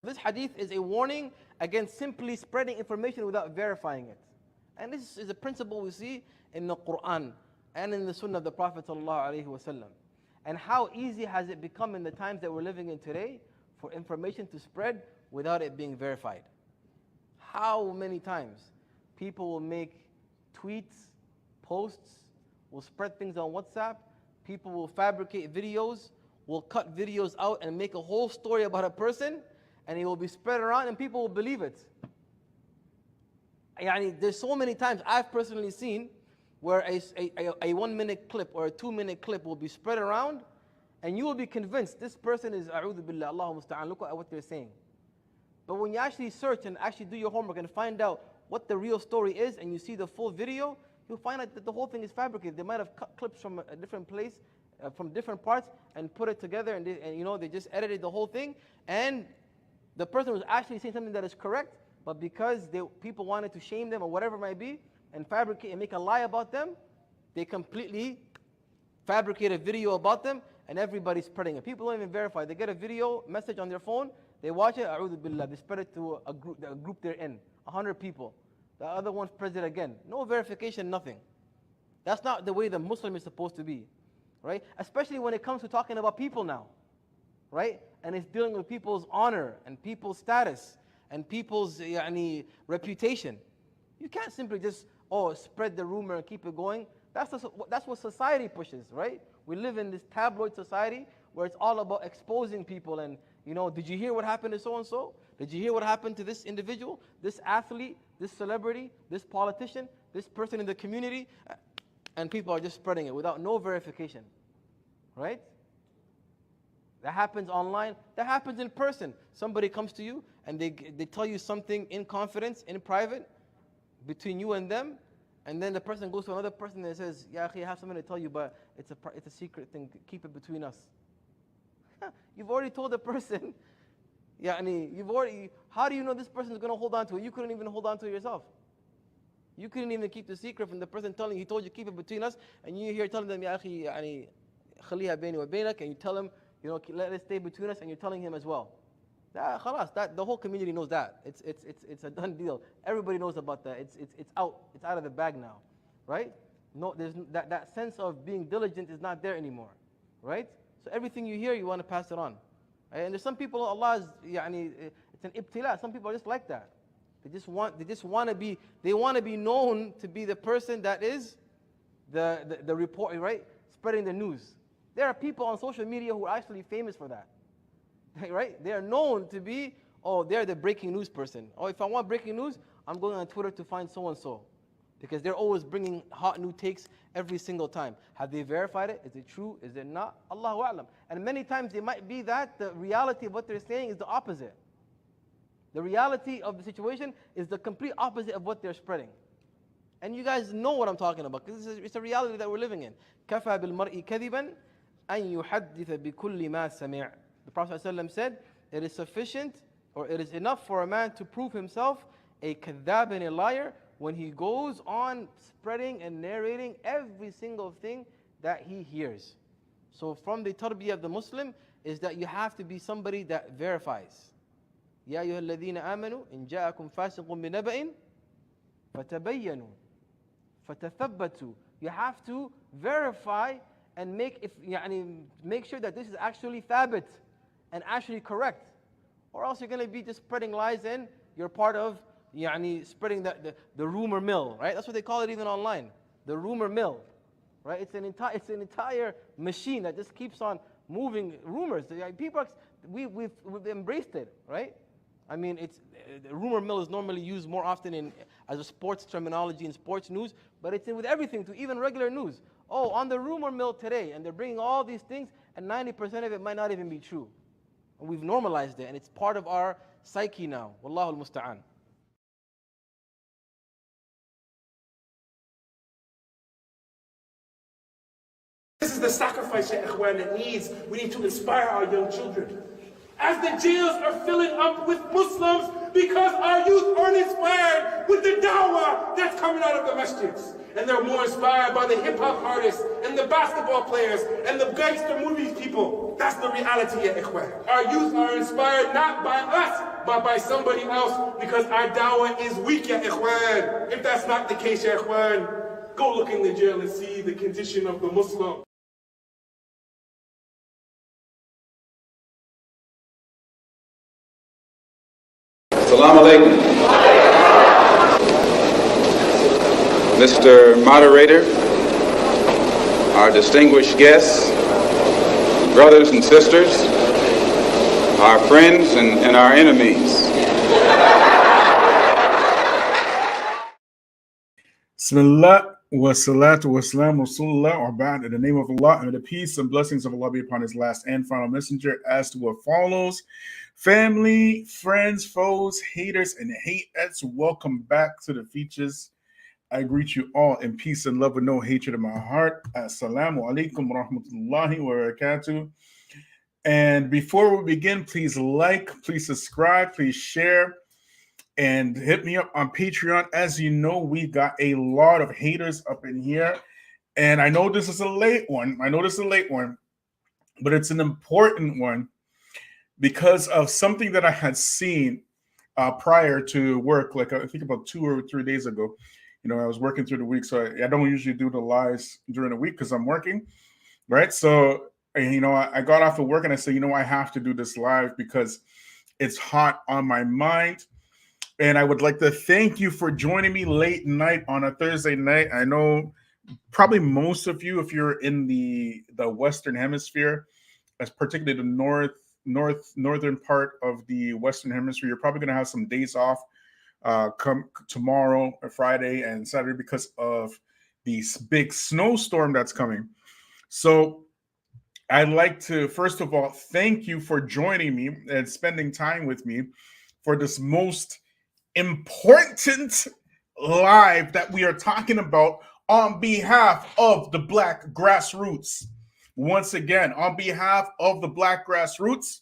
This hadith is a warning against simply spreading information without verifying it. And this is a principle we see in the Quran and in the Sunnah of the Prophet ﷺ. And how easy has it become in the times that we're living in today for information to spread without it being verified. How many times people will make tweets, posts, will spread things on WhatsApp, people will fabricate videos, will cut videos out and make a whole story about a person, and it will be spread around and people will believe it. There's so many times I've personally seen where a 1 minute clip or a 2 minute clip will be spread around and you will be convinced this person is a'udhu billah, Allahu musta'an, look at what they're saying. But when you actually search and actually do your homework and find out what the real story is and you see the full video, you'll find out that the whole thing is fabricated. They might have cut clips from a different place, from different parts and put it together and they just edited the whole thing, and the person was actually saying something that is correct, but because people wanted to shame them or whatever it might be, and fabricate and make a lie about them, they completely fabricate a video about them, and everybody's spreading it. People don't even verify. They get a video message on their phone, they watch it, a'udhu billah, they spread it to a group they're in, 100 people. The other one spreads it again. No verification, nothing. That's not the way the Muslim is supposed to be, right? Especially when it comes to talking about people now, right? And it's dealing with people's honor and people's status and people's reputation. You can't simply just spread the rumor and keep it going. That's what society pushes, right? We live in this tabloid society where it's all about exposing people and, did you hear what happened to so-and-so? Did you hear what happened to this individual, this athlete, this celebrity, this politician, this person in the community? And people are just spreading it without no verification, right? That happens online. That happens in person. Somebody comes to you and they tell you something in confidence, in private, between you and them, and then the person goes to another person and says, "Ya akhi, I have something to tell you, but it's a secret thing. Keep it between us." You've already told the person. How do you know this person is going to hold on to it? You couldn't even hold on to it yourself. You couldn't even keep the secret from the person telling you. He told you keep it between us, and you here telling them, "Ya akhi, khaliha bayni wa baynak," and you tell him, let it stay between us, and you're telling him as well. The whole community knows that. It's a done deal. Everybody knows about that. It's out of the bag now, right? No, there's that sense of being diligent is not there anymore, right? So everything you hear, you want to pass it on, right? And there's some people, Allah is, it's an ibtila. Some people are just like that. They want to be known to be the person that is the report, right? Spreading the news. There are people on social media who are actually famous for that, right? They are known to be, they're the breaking news person. If I want breaking news, I'm going on Twitter to find so-and-so. Because they're always bringing hot new takes every single time. Have they verified it? Is it true? Is it not? Allahu A'lam. And many times it might be that the reality of what they're saying is the opposite. The reality of the situation is the complete opposite of what they're spreading. And you guys know what I'm talking about, because it's a reality that we're living in. كَفَى بِالْمَرْءِ كَذِبًا أَن يُحَدِّثَ بِكُلِّ مَا سَمِعَ. The Prophet ﷺ said, it is sufficient, or it is enough for a man to prove himself a kadhab and a liar when he goes on spreading and narrating every single thing that he hears. So from the tarbiyah of the Muslim is that you have to be somebody that verifies. يا أيها الذين آمنوا إن جاءكم فاسق بنبأ فتبينوا فتثبتوا. You have to verify and make sure that this is actually thabit and actually correct, or else you're going to be just spreading lies and you're part of spreading the rumor mill, right? That's what they call it even online, the rumor mill, right? It's an entire machine that just keeps on moving rumors. People, we've embraced it, right? I mean, the rumor mill is normally used more often as a sports terminology in sports news, but it's with everything, to even regular news. Oh, on the rumor mill today, and they're bringing all these things, and 90% of it might not even be true. And we've normalized it, and it's part of our psyche now. Wallahu al-musta'an. This is the sacrifice, ya ikhwan, that we need to inspire our young children. As the jails are filling up with Muslims because our youth aren't inspired with the dawah that's coming out of the masjids. And they're more inspired by the hip-hop artists and the basketball players and the gangster movies people. That's the reality, ya ikhwan. Our youth are inspired not by us, but by somebody else because our dawah is weak, ya ikhwan. If that's not the case, ya ikhwan, go look in the jail and see the condition of the Muslim. Salaam Alaikum. Mr. Moderator, our distinguished guests, brothers and sisters, our friends and our enemies. Bismillah wa salatu wa salam wa sallallahu wa ba'd. In the name of Allah, and the peace and blessings of Allah be upon his last and final messenger, as to what follows. Family, friends, foes, haters, and hatettes, welcome back to the Feachaz. I greet you all in peace and love with no hatred in my heart. Assalamu alaikum wa rahmatullahi wa barakatuh. And before we begin, please like, please subscribe, please share, and hit me up on Patreon. As you know, we got a lot of haters up in here. And I know this is a late one. But it's an important one, because of something that I had seen prior to work, like I think about 2 or 3 days ago. I was working through the week, so I don't usually do the lives during the week because I'm working, right? So, I got off of work and I said, I have to do this live because it's hot on my mind. And I would like to thank you for joining me late night on a Thursday night. I know probably most of you, if you're in the Western Hemisphere, as particularly the northern part of the Western Hemisphere, you're probably going to have some days off come tomorrow, or Friday and Saturday, because of the big snowstorm that's coming. So I'd like to, first of all, thank you for joining me and spending time with me for this most important live that we are talking about on behalf of the Black Grassroots. Once again, on behalf of the Black Grassroots.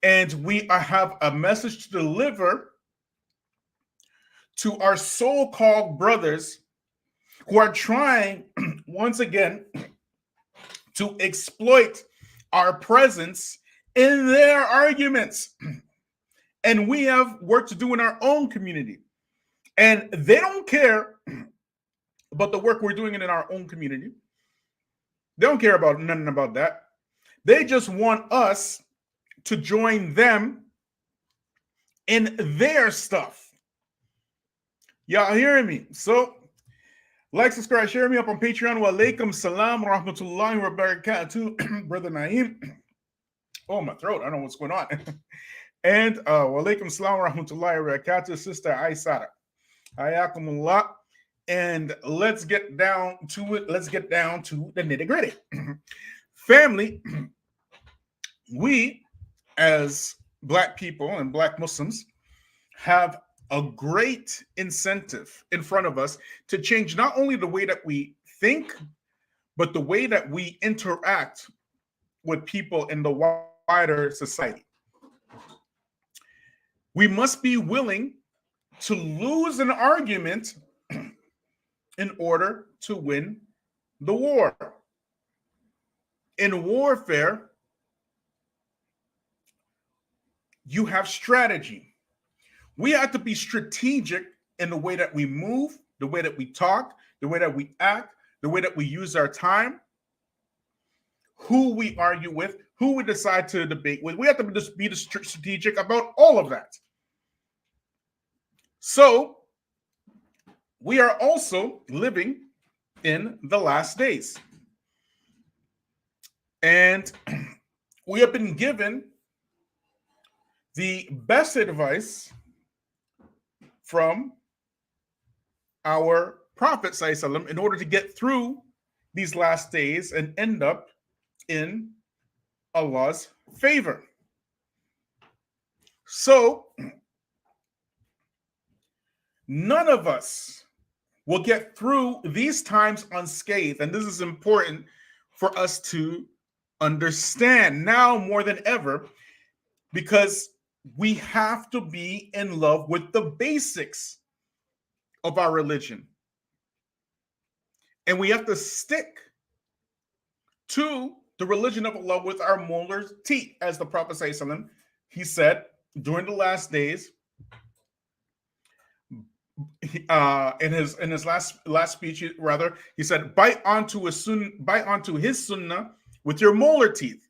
And we have a message to deliver to our so-called brothers who are trying, once again, to exploit our presence in their arguments. And we have work to do in our own community. And they don't care about the work we're doing in our own community. They don't care about nothing about that. They just want us to join them in their stuff. Y'all hearing me? So, like, subscribe, share me up on Patreon. Wa alaikum salam wa rahmatullahi wa barakatuh. Brother Naeem. Oh, my throat. I don't know what's going on. And wa alaikum salam wa rahmatullahi wa barakatuh. Sister Aisara. Hayakumullah. And let's get down to it. Let's get down to the nitty-gritty. Family, we as Black people and Black Muslims have a great incentive in front of us to change not only the way that we think, but the way that we interact with people in the wider society. We must be willing to lose an argument in order to win the war. In warfare, you have strategy. We have to be strategic in the way that we move, the way that we talk, the way that we act, the way that we use our time, who we argue with, who we decide to debate with. We have to just be strategic about all of that. So, we are also living in the last days. And we have been given the best advice from our Prophet ﷺ in order to get through these last days and end up in Allah's favor. So, none of us will get through these times unscathed. And this is important for us to understand now more than ever, because we have to be in love with the basics of our religion. And we have to stick to the religion of Allah with our molars' teeth, as the Prophet ﷺ, he said during the last days, in his last speech, rather, he said, bite onto his sunnah with your molar teeth.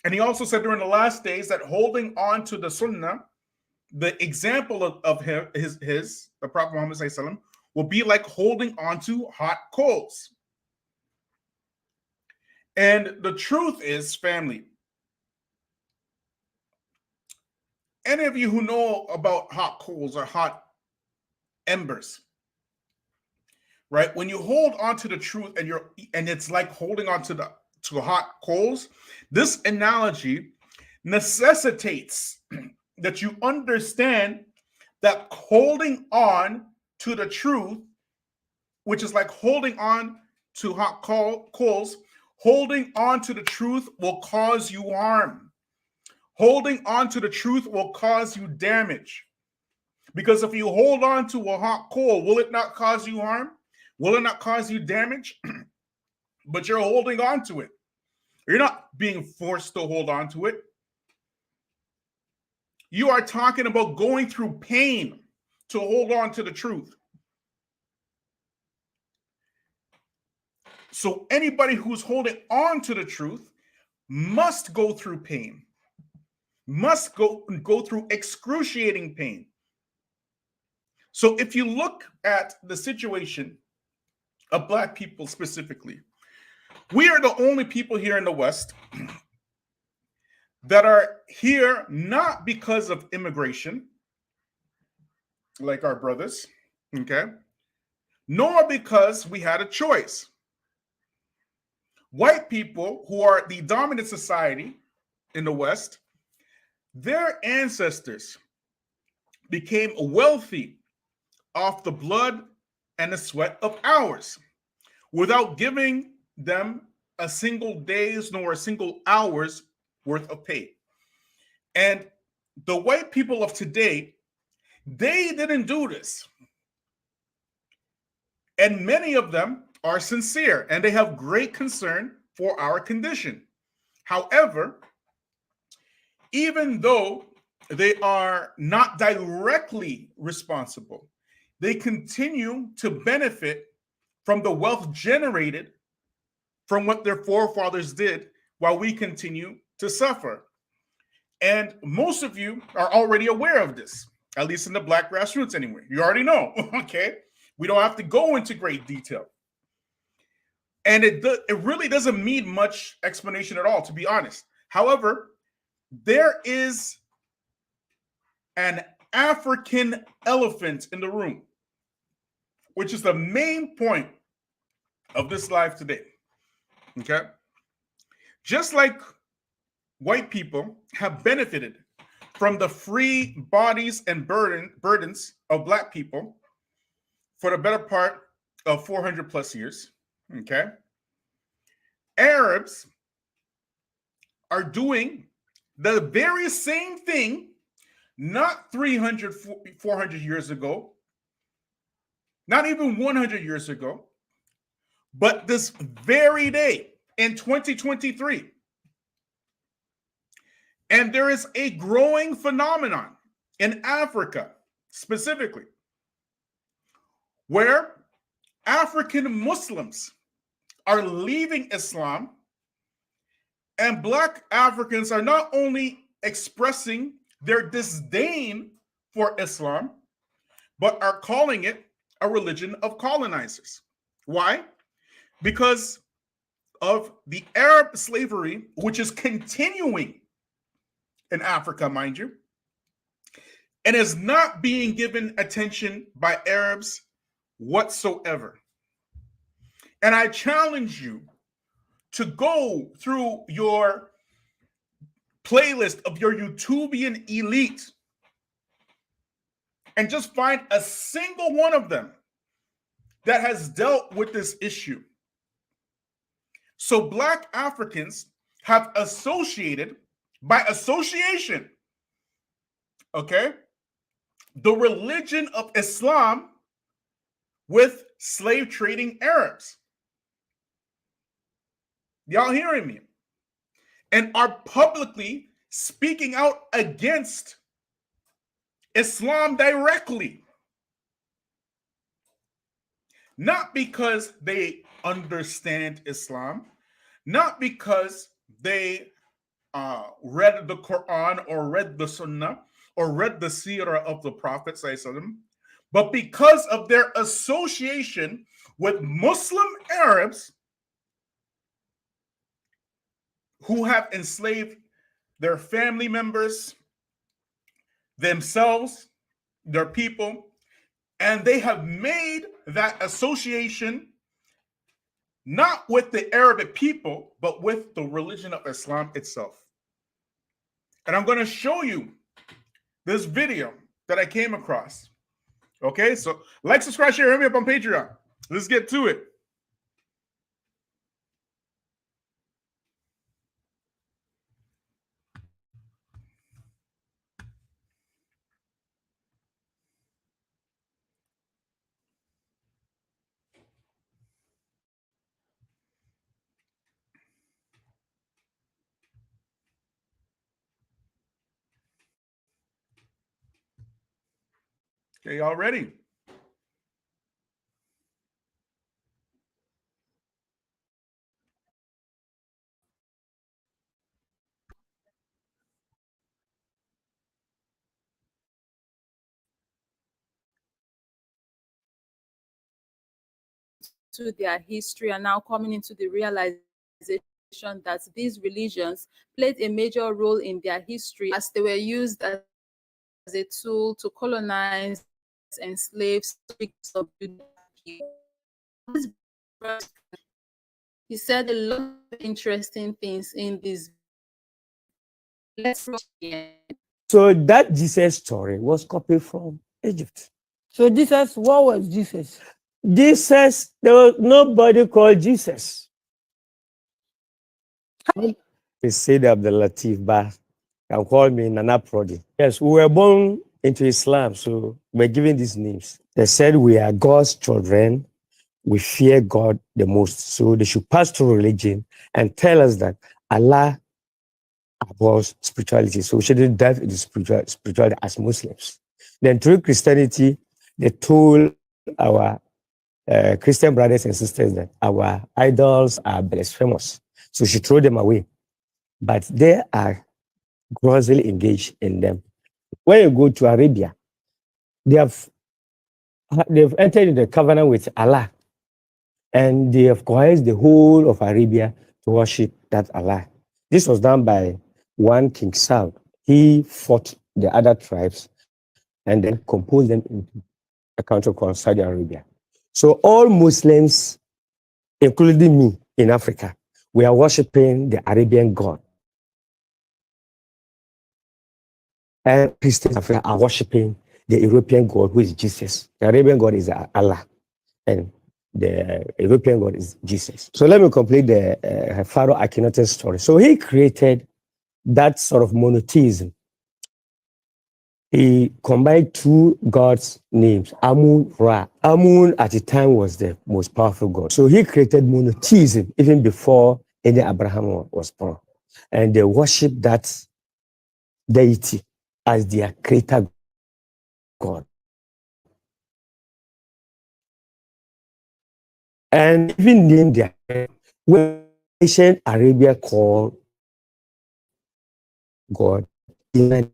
And he also said during the last days that holding on to the sunnah, the example of him, the Prophet Muhammad ﷺ, will be like holding on to hot coals. And the truth is, family, any of you who know about hot coals or hot embers, right? When you hold on to the truth and it's like holding on to hot coals, this analogy necessitates that you understand that holding on to the truth, which is like holding on to hot coals, holding on to the truth will cause you harm. Holding on to the truth will cause you damage. Because if you hold on to a hot coal, will it not cause you harm? Will it not cause you damage? But you're holding on to it. You're not being forced to hold on to it. You are talking about going through pain to hold on to the truth. So anybody who's holding on to the truth must go through pain, must go through excruciating pain. So if you look at the situation of Black people specifically, we are the only people here in the West that are here not because of immigration, like our brothers, okay, nor because we had a choice. White people, who are the dominant society in the West, their ancestors became wealthy off the blood and the sweat of ours without giving them a single day's nor a single hour's worth of pay. And the white people of today, they didn't do this. And many of them are sincere and they have great concern for our condition. However, even though they are not directly responsible, they continue to benefit from the wealth generated from what their forefathers did while we continue to suffer. And most of you are already aware of this, at least in the Black Grassroots anyway. You already know, okay? We don't have to go into great detail. And it really doesn't need much explanation at all, to be honest. However, there is an African elephant in the room, which is the main point of this live today. Okay? Just like white people have benefited from the free bodies and burdens of Black people for the better part of 400 plus years, okay? Arabs are doing the very same thing, not 300, 400 years ago, not even 100 years ago, but this very day in 2023. And there is a growing phenomenon in Africa specifically, where African Muslims are leaving Islam, and Black Africans are not only expressing their disdain for Islam, but are calling it a religion of colonizers. Why? Because of the Arab slavery, which is continuing in Africa, mind you, and is not being given attention by Arabs whatsoever. And I challenge you to go through your playlist of your YouTubian elite and just find a single one of them that has dealt with this issue. So Black Africans have associated, by association, okay, the religion of Islam with slave trading Arabs. Y'all hearing me? And are publicly speaking out against Islam directly. Not because they understand Islam, not because they read the Quran or read the Sunnah or read the Seerah of the Prophet, but because of their association with Muslim Arabs who have enslaved their family members, themselves, their people, and they have made that association not with the Arabic people, but with the religion of Islam itself. And I'm going to show you this video that I came across. Okay, so like, subscribe, share, hit me up on Patreon. Let's get to it. Okay, y'all ready? To their history and now coming into the realization that these religions played a major role in their history as they were used as a tool to colonize, enslave, subdue people. He said a lot of interesting things in this. So that Jesus story was copied from Egypt. So Jesus, what was Jesus? Jesus, there was nobody called Jesus. They said Abdul Latif, but can call me Nana Prodi. Yes, we were born into Islam, so we're given these names. They said we are God's children. We fear God the most. So they should pass to religion and tell us that Allah abhors spirituality. So we shouldn't dive into spirituality as Muslims. Then through Christianity, they told our Christian brothers and sisters that our idols are blasphemous. So she threw them away. But they are grossly engaged in them. When you go to Arabia, they've entered in the covenant with Allah, and they have coerced the whole of Arabia to worship that Allah. This was done by one King Saud. He fought the other tribes and then composed them into a country called Saudi Arabia. So all Muslims, including me in Africa, we are worshiping the Arabian God. And Christians in Africa are worshiping the European God, who is Jesus. The Arabian God is Allah, and the European God is Jesus. So let me complete the Pharaoh Akhenaten story. So he created that sort of monotheism He combined two gods' names, Amun, Ra. Amun at the time was the most powerful god. So he created monotheism even before any Abraham was born. And they worship that deity as their creator god. And even named their when ancient Arabia called God the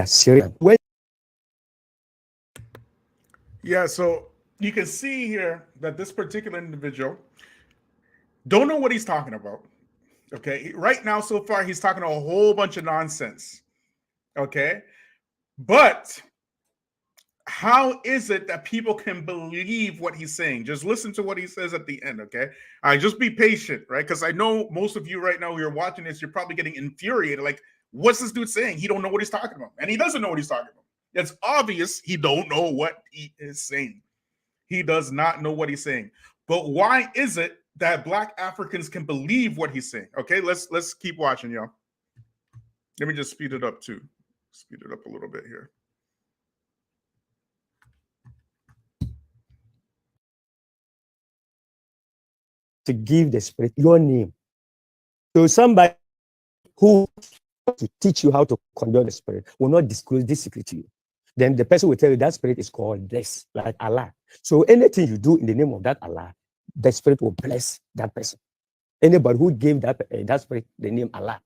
Syrian. When Yeah, so you can see here that this particular individual don't know what he's talking about. Okay, right now, so far, he's talking a whole bunch of nonsense. Okay, but how is it that people can believe what he's saying? Just listen to what he says at the end, okay? Just be patient, right? Because I know most of you right now who are watching this, you're probably getting infuriated. Like, what's this dude saying? He don't know what he's talking about. And he doesn't know what he's talking about. It's obvious he don't know what he is saying. He does not know what he's saying. But why is it that Black Africans can believe what he's saying? Okay, let's keep watching, y'all. Let me just speed it up too. Speed it up a little bit here. to give the spirit your name. So somebody who to teach you how to control the spirit will not disclose this secret to you. Then the person will tell you that spirit is called this, like Allah. So anything you do in the name of that Allah, the spirit will bless that person. Anybody who gave that spirit the name Allah.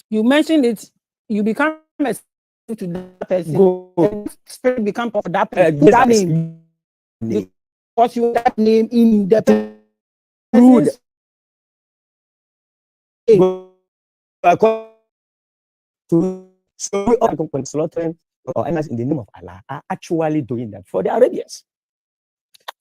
You mentioned it, you become a to that person. Go. And spirit become of that person. That name. Because you that name in the person's so slaughtering or in the name of Allah are actually doing that for the Arabians.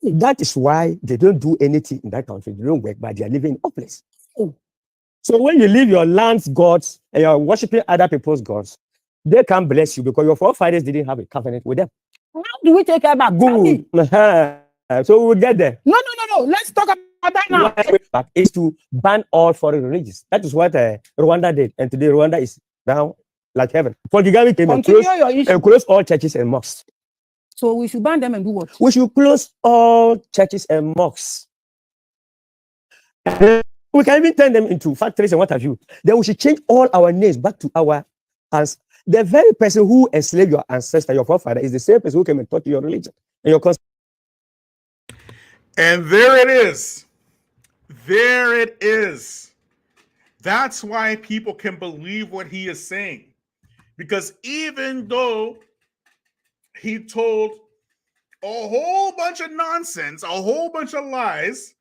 That is why they don't do anything in that country. They don't work, but they are living in a place. So when you leave your land's gods and you're worshiping other people's gods, they can't bless you because your forefathers didn't have a covenant with them. How do we take care about good? So we'll get there. No. Let's talk about that now. But is to ban all foreign religions. That is what Rwanda did, and today Rwanda is down like heaven. For Kagame came and close all churches and mosques. So we should ban them and do what? We should close all churches and mosques. We can even turn them into factories and what have you. Then we should change all our names back to our ancestors. The very person who enslaved your ancestor, your forefather, is the same person who came and taught you your religion and your concept. And there it is. There it is. That's why people can believe what he is saying. Because even though he told a whole bunch of nonsense, a whole bunch of lies,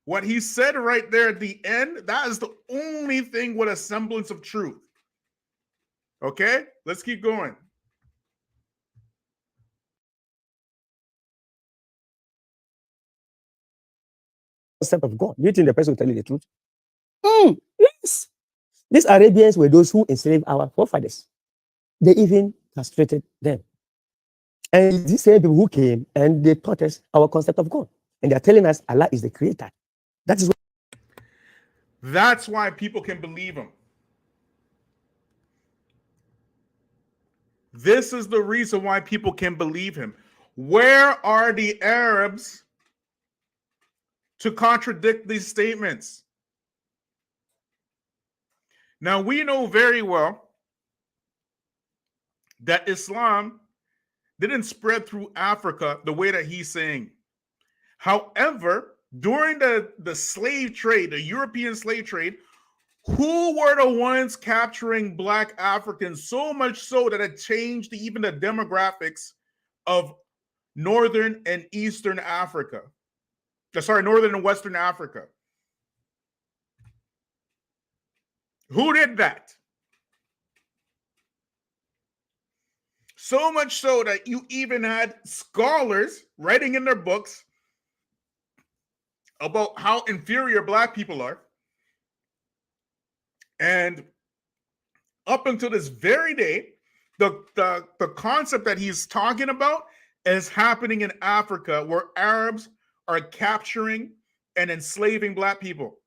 what he said right there at the end, that is the only thing with a semblance of truth. Okay, let's keep going. Concept of God. You think the person will tell you the truth? Yes. These Arabians were those who enslaved our forefathers. They even castrated them. And these same people who came and they taught us our concept of God. And they're telling us Allah is the creator. That's why people can believe him. This is the reason why people can believe him. Where are the Arabs to contradict these statements? Now, we know very well that Islam didn't spread through Africa the way that he's saying. However, during the slave trade, the European slave trade, who were the ones capturing Black Africans so much so that it changed even the demographics of Northern and Eastern Africa? Northern and Western Africa. Who did that? So much so that you even had scholars writing in their books about how inferior Black people are. And up until this very day, the concept that he's talking about is happening in Africa, where Arabs are capturing and enslaving Black people.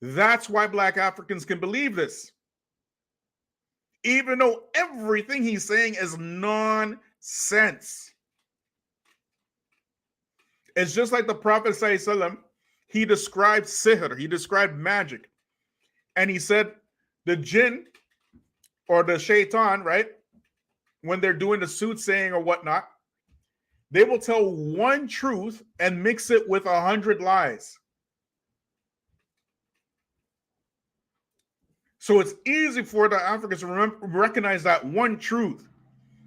That's why Black Africans can believe this. Even though everything he's saying is nonsense. It's just like the Prophet ﷺ, he described sihr, he described magic. And he said the jinn or the shaitan, right, when they're doing the soothsaying or whatnot, they will tell one truth and mix it with 100 lies. So it's easy for the Africans to recognize that one truth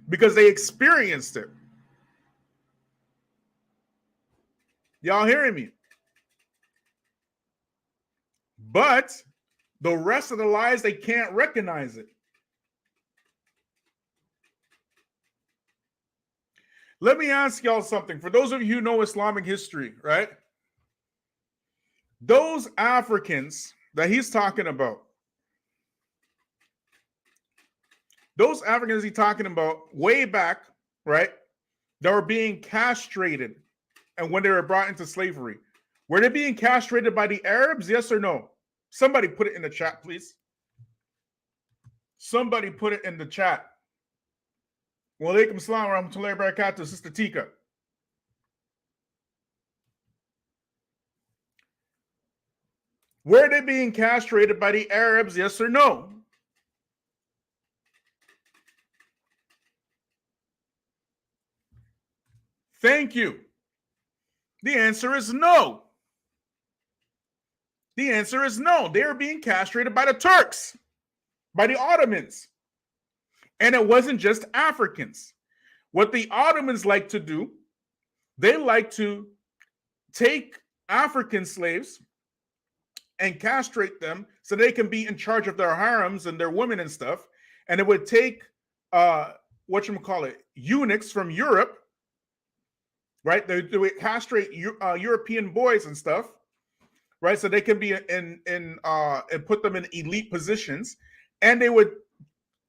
because they experienced it. Y'all hearing me? But the rest of the lies, they can't recognize it. Let me ask y'all something. For those of you who know Islamic history, right? Those Africans that he's talking about, those Africans he's talking about way back, right? That were being castrated and when they were brought into slavery. Were they being castrated by the Arabs? Yes or no? Somebody put it in the chat, please. Somebody put it in the chat. Wa alaikum salam wa rahmatullahi wa barakatuh, Sister Tika. Were they being castrated by the Arabs? Yes or no? Thank you. The answer is no. The answer is no. They are being castrated by the Turks, by the Ottomans. And it wasn't just Africans. What the Ottomans like to do, they like to take African slaves and castrate them so they can be in charge of their harems and their women and stuff. And it would take, eunuchs from Europe, right? They would castrate European boys and stuff, right? So they can be and put them in elite positions. And they would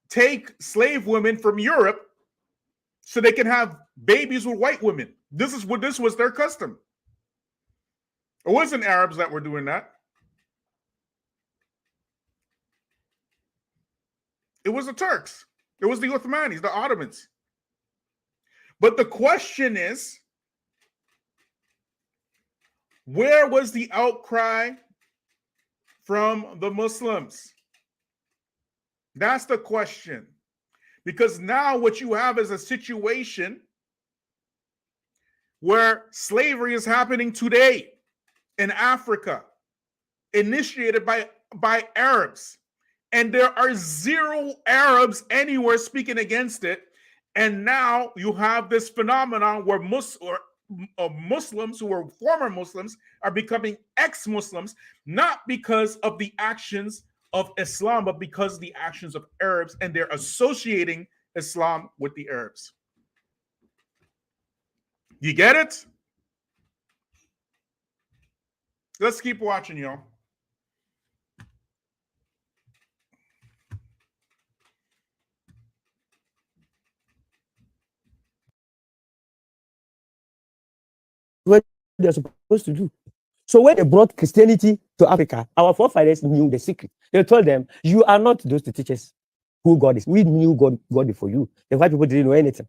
take slave women from Europe so they can have babies with white women. This was their custom. It wasn't Arabs that were doing that. It was the Turks. It was the Ottomanis, the Ottomans. But the question is, where was the outcry from the Muslims? That's the question. Because now what you have is a situation where slavery is happening today in Africa, initiated by Arabs. And there are zero Arabs anywhere speaking against it. And now you have this phenomenon where Muslims who were former Muslims are becoming ex-Muslims, not because of the actions of Islam, but because of the actions of Arabs, and they're associating Islam with the Arabs. You get it? Let's keep watching, y'all. What they're supposed to do. So when they brought Christianity to Africa, our forefathers knew the secret. They told them, you are not those teachers who God is. We knew God before you. The white people didn't know anything.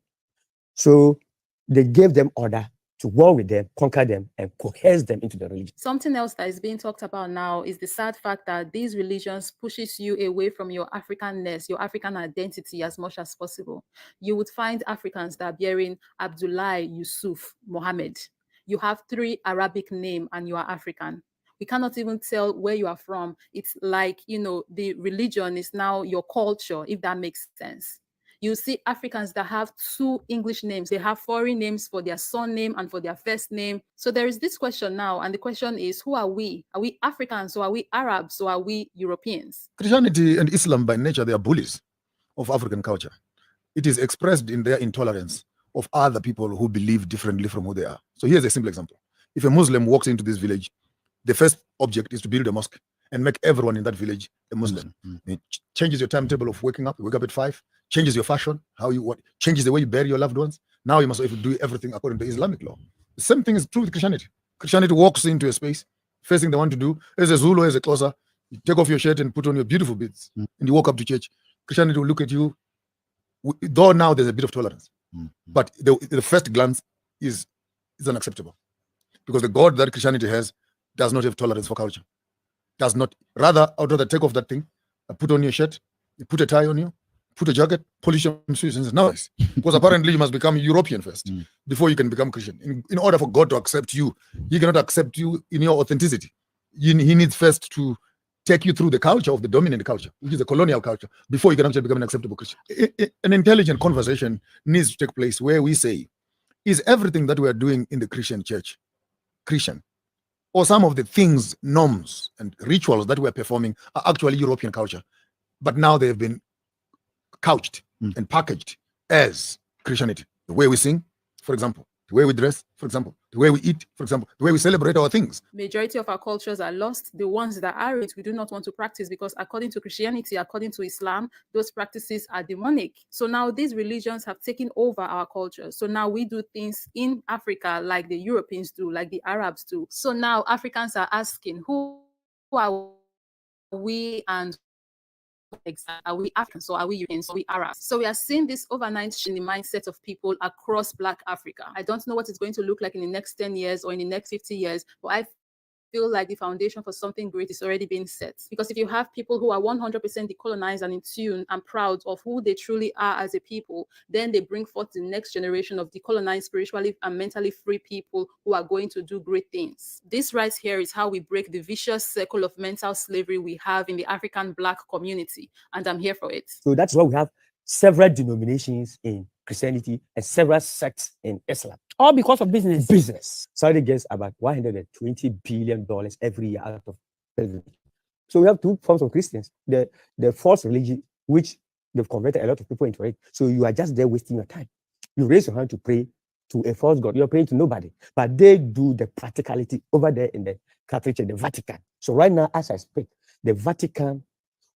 So they gave them order to war with them, conquer them, and coerce them into the religion. Something else that is being talked about now is the sad fact that these religions pushes you away from your Africanness, your African identity as much as possible. You would find Africans that are bearing Abdullah, Yusuf, Mohammed. You have 3 Arabic names and you are African. We cannot even tell where you are from. It's like, the religion is now your culture, if that makes sense. You see Africans that have 2 English names. They have foreign names for their surname and for their first name. So there is this question now, and the question is, who are we? Are we Africans, or are we Arabs, or are we Europeans? Christianity and Islam, by nature, they are bullies of African culture. It is expressed in their intolerance of other people who believe differently from who they are. So here's a simple example. If a Muslim walks into this village, the first object is to build a mosque and make everyone in that village a Muslim. It changes your timetable of waking up. You wake up at 5, changes your fashion, changes the way you bury your loved ones. Now you must do everything according to Islamic law. The same thing is true with Christianity. Christianity walks into a space, first thing they want to do, as a Zulu, as a Xhosa, You take off your shirt and put on your beautiful bits, and you walk up to church. Christianity will look at you. Though now there's a bit of tolerance, but the first glance is unacceptable, because the God that Christianity has does not have tolerance for culture. Does not. Rather, I'd rather take off that thing, put on your shirt, you put a tie on you, put a jacket, polish your shoes, and it's nice. Because apparently you must become European first before you can become Christian. In order for God to accept you, He cannot accept you in your authenticity. He needs first to take you through the culture of the dominant culture, which is the colonial culture, before you can actually become an acceptable Christian. An intelligent conversation needs to take place where we say, is everything that we are doing in the Christian church Christian? Or some of the things, norms, and rituals that we're performing are actually European culture, but now they have been couched and packaged as Christianity. The way we sing, for example, the way we dress, for example, the way we eat, for example, the way we celebrate our things. Majority of our cultures are lost. The ones that aren't, we do not want to practice, because according to Christianity, according to Islam, those practices are demonic. So now these religions have taken over our culture. So now we do things in Africa like the Europeans do, like the Arabs do. So now Africans are asking, who are we, and are we Africans, or are we Europeans, or are we Arabs? So we are seeing this overnight in the mindset of people across Black Africa. I don't know what it's going to look like in the next 10 years or in the next 50 years, but I feel like the foundation for something great is already being set. Because if you have people who are 100% decolonized and in tune and proud of who they truly are as a people, then they bring forth the next generation of decolonized, spiritually and mentally free people who are going to do great things. This right here is how we break the vicious circle of mental slavery we have in the African Black community, and I'm here for it. So that's why we have several denominations in Christianity and several sects in Islam. All because of business. Business. Saudi gets about $120 billion every year out of business. So we have two forms of Christians. The false religion, which they've converted a lot of people into it. So you are just there wasting your time. You raise your hand to pray to a false God. You're praying to nobody. But they do the practicality over there in the Catholic Church, the Vatican. So right now, as I speak, the Vatican,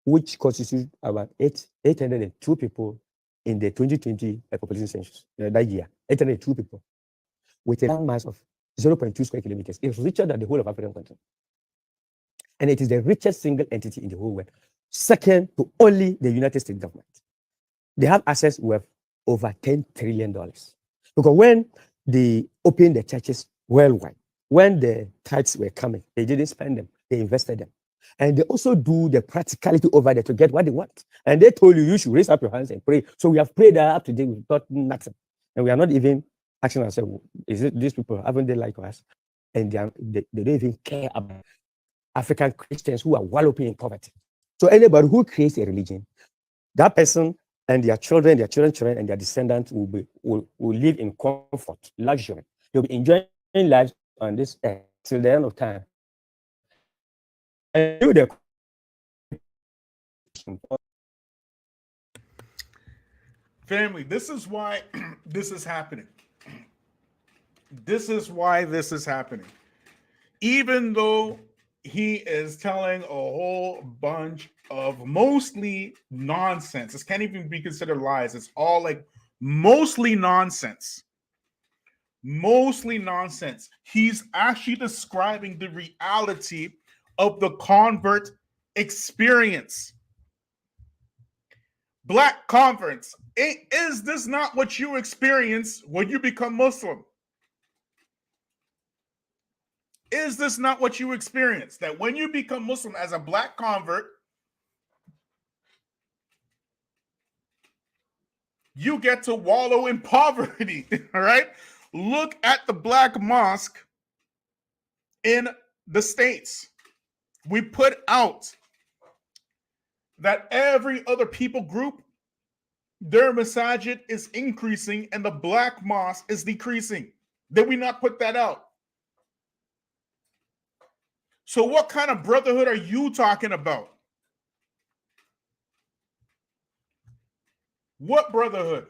which constitutes about 802 people in the 2020 population census that year, 802 people, with a landmass of 0.2 square kilometers. It's richer than the whole of African continent. And it is the richest single entity in the whole world, second to only the United States government. They have assets worth over $10 trillion. Because when they opened the churches worldwide, when the tithes were coming, they didn't spend them, they invested them. And they also do the practicality over there to get what they want. And they told you, you should raise up your hands and pray. So we have prayed up to date, we've got nothing. And we are not even asking ourselves, is it these people, haven't they like us? And they don't even care about African Christians who are wallowing in poverty. So anybody who creates a religion, that person and their children, and their descendants will live in comfort, luxury. They'll be enjoying lives on this earth till the end of time. Family, this is why this is happening. This is why this is happening. Even though he is telling a whole bunch of mostly nonsense, this can't even be considered lies. It's all like mostly nonsense. Mostly nonsense. He's actually describing the reality of the convert experience. Black converts. Is this not what you experience when you become Muslim? Is this not what you experience? That when you become Muslim as a black convert, you get to wallow in poverty, all right? Look at the black mosque in the States. We put out that every other people group, their masajid is increasing and the black mosque is decreasing. Did we not put that out? So what kind of brotherhood are you talking about? What brotherhood?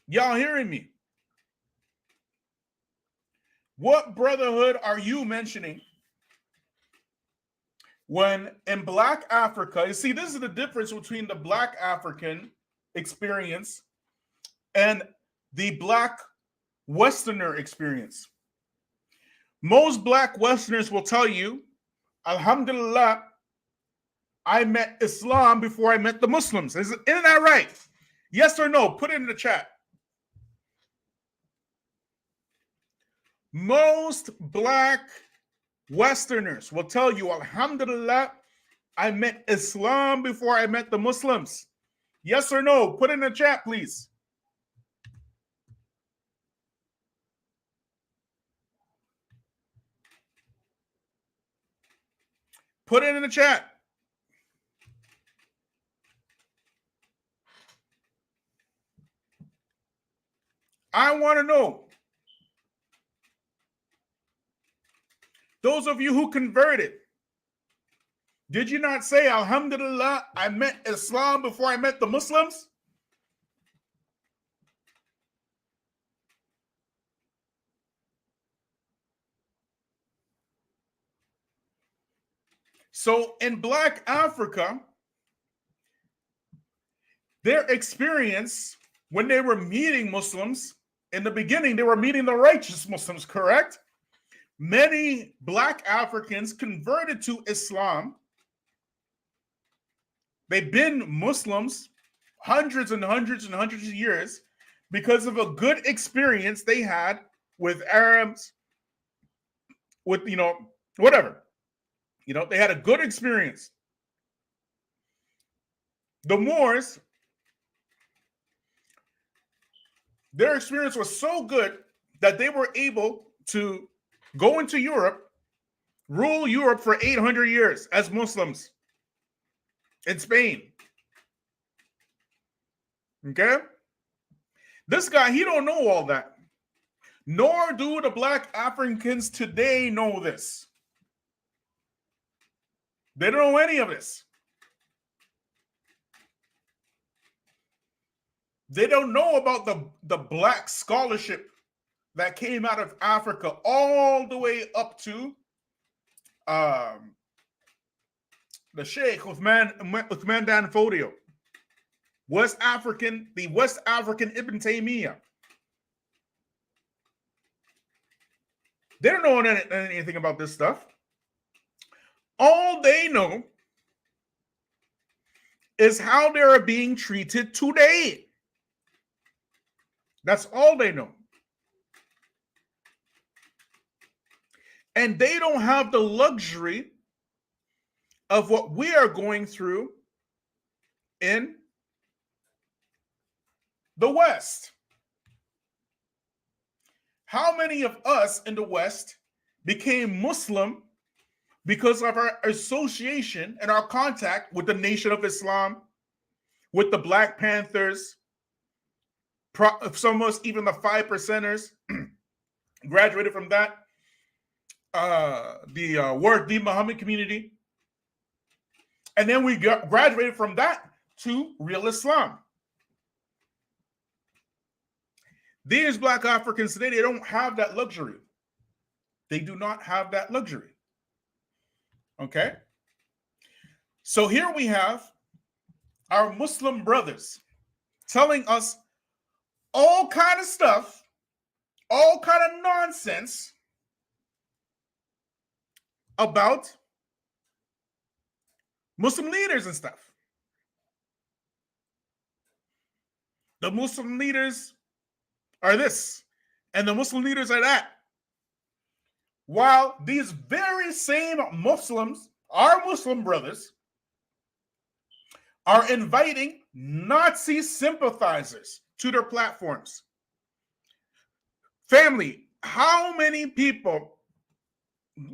Y'all hearing me? What brotherhood are you mentioning when in Black Africa? You see, this is the difference between the Black African experience and the Black Westerner experience. Most black Westerners will tell you, Alhamdulillah, I met Islam before I met the Muslims. Isn't that right? Yes or no? Put it in the chat. Most black Westerners will tell you, Alhamdulillah, I met Islam before I met the Muslims. Yes or no? Put it in the chat, please. Put it in the chat. I want to know. Those of you who converted, did you not say, Alhamdulillah, I met Islam before I met the Muslims? So in Black Africa, their experience when they were meeting Muslims, in the beginning, they were meeting the righteous Muslims, correct? Many Black Africans converted to Islam. They've been Muslims hundreds and hundreds and hundreds of years because of a good experience they had with Arabs, with, whatever. They had a good experience. The Moors, their experience was so good that they were able to go into Europe, rule Europe for 800 years as Muslims in Spain. Okay? This guy, he don't know all that. Nor do the Black Africans today know this. They don't know any of this. They don't know about the Black scholarship that came out of Africa all the way up to the Sheikh Uthman Dan Fodio, the West African Ibn Taymiyyah. They don't know anything about this stuff. All they know is how they are being treated today. That's all they know. And they don't have the luxury of what we are going through in the West. How many of us in the West became Muslim because of our association and our contact with the Nation of Islam, with the Black Panthers, some of us, even the 5%ers, graduated from that, the Word the Muhammad community. And then we graduated from that to real Islam. These Black Africans today, they don't have that luxury. They do not have that luxury. Okay? So here we have our Muslim brothers telling us all kind of stuff, all kind of nonsense about Muslim leaders and stuff. The Muslim leaders are this, and the Muslim leaders are that. While these very same Muslims, our Muslim brothers, are inviting Nazi sympathizers to their platforms. Family, how many people,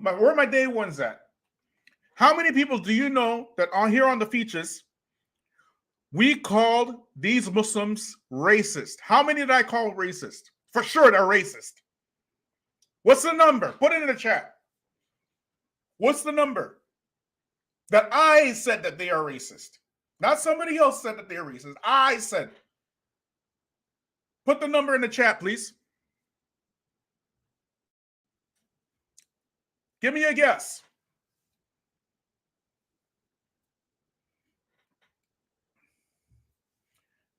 where are my day ones at? How many people do you know that on here on the Feachaz, we called these Muslims racist? How many did I call racist? For sure they're racist. What's the number? Put it in the chat. What's the number that I said that they are racist? Not somebody else said that they're racist. I said. Put the number in the chat, please. Give me a guess.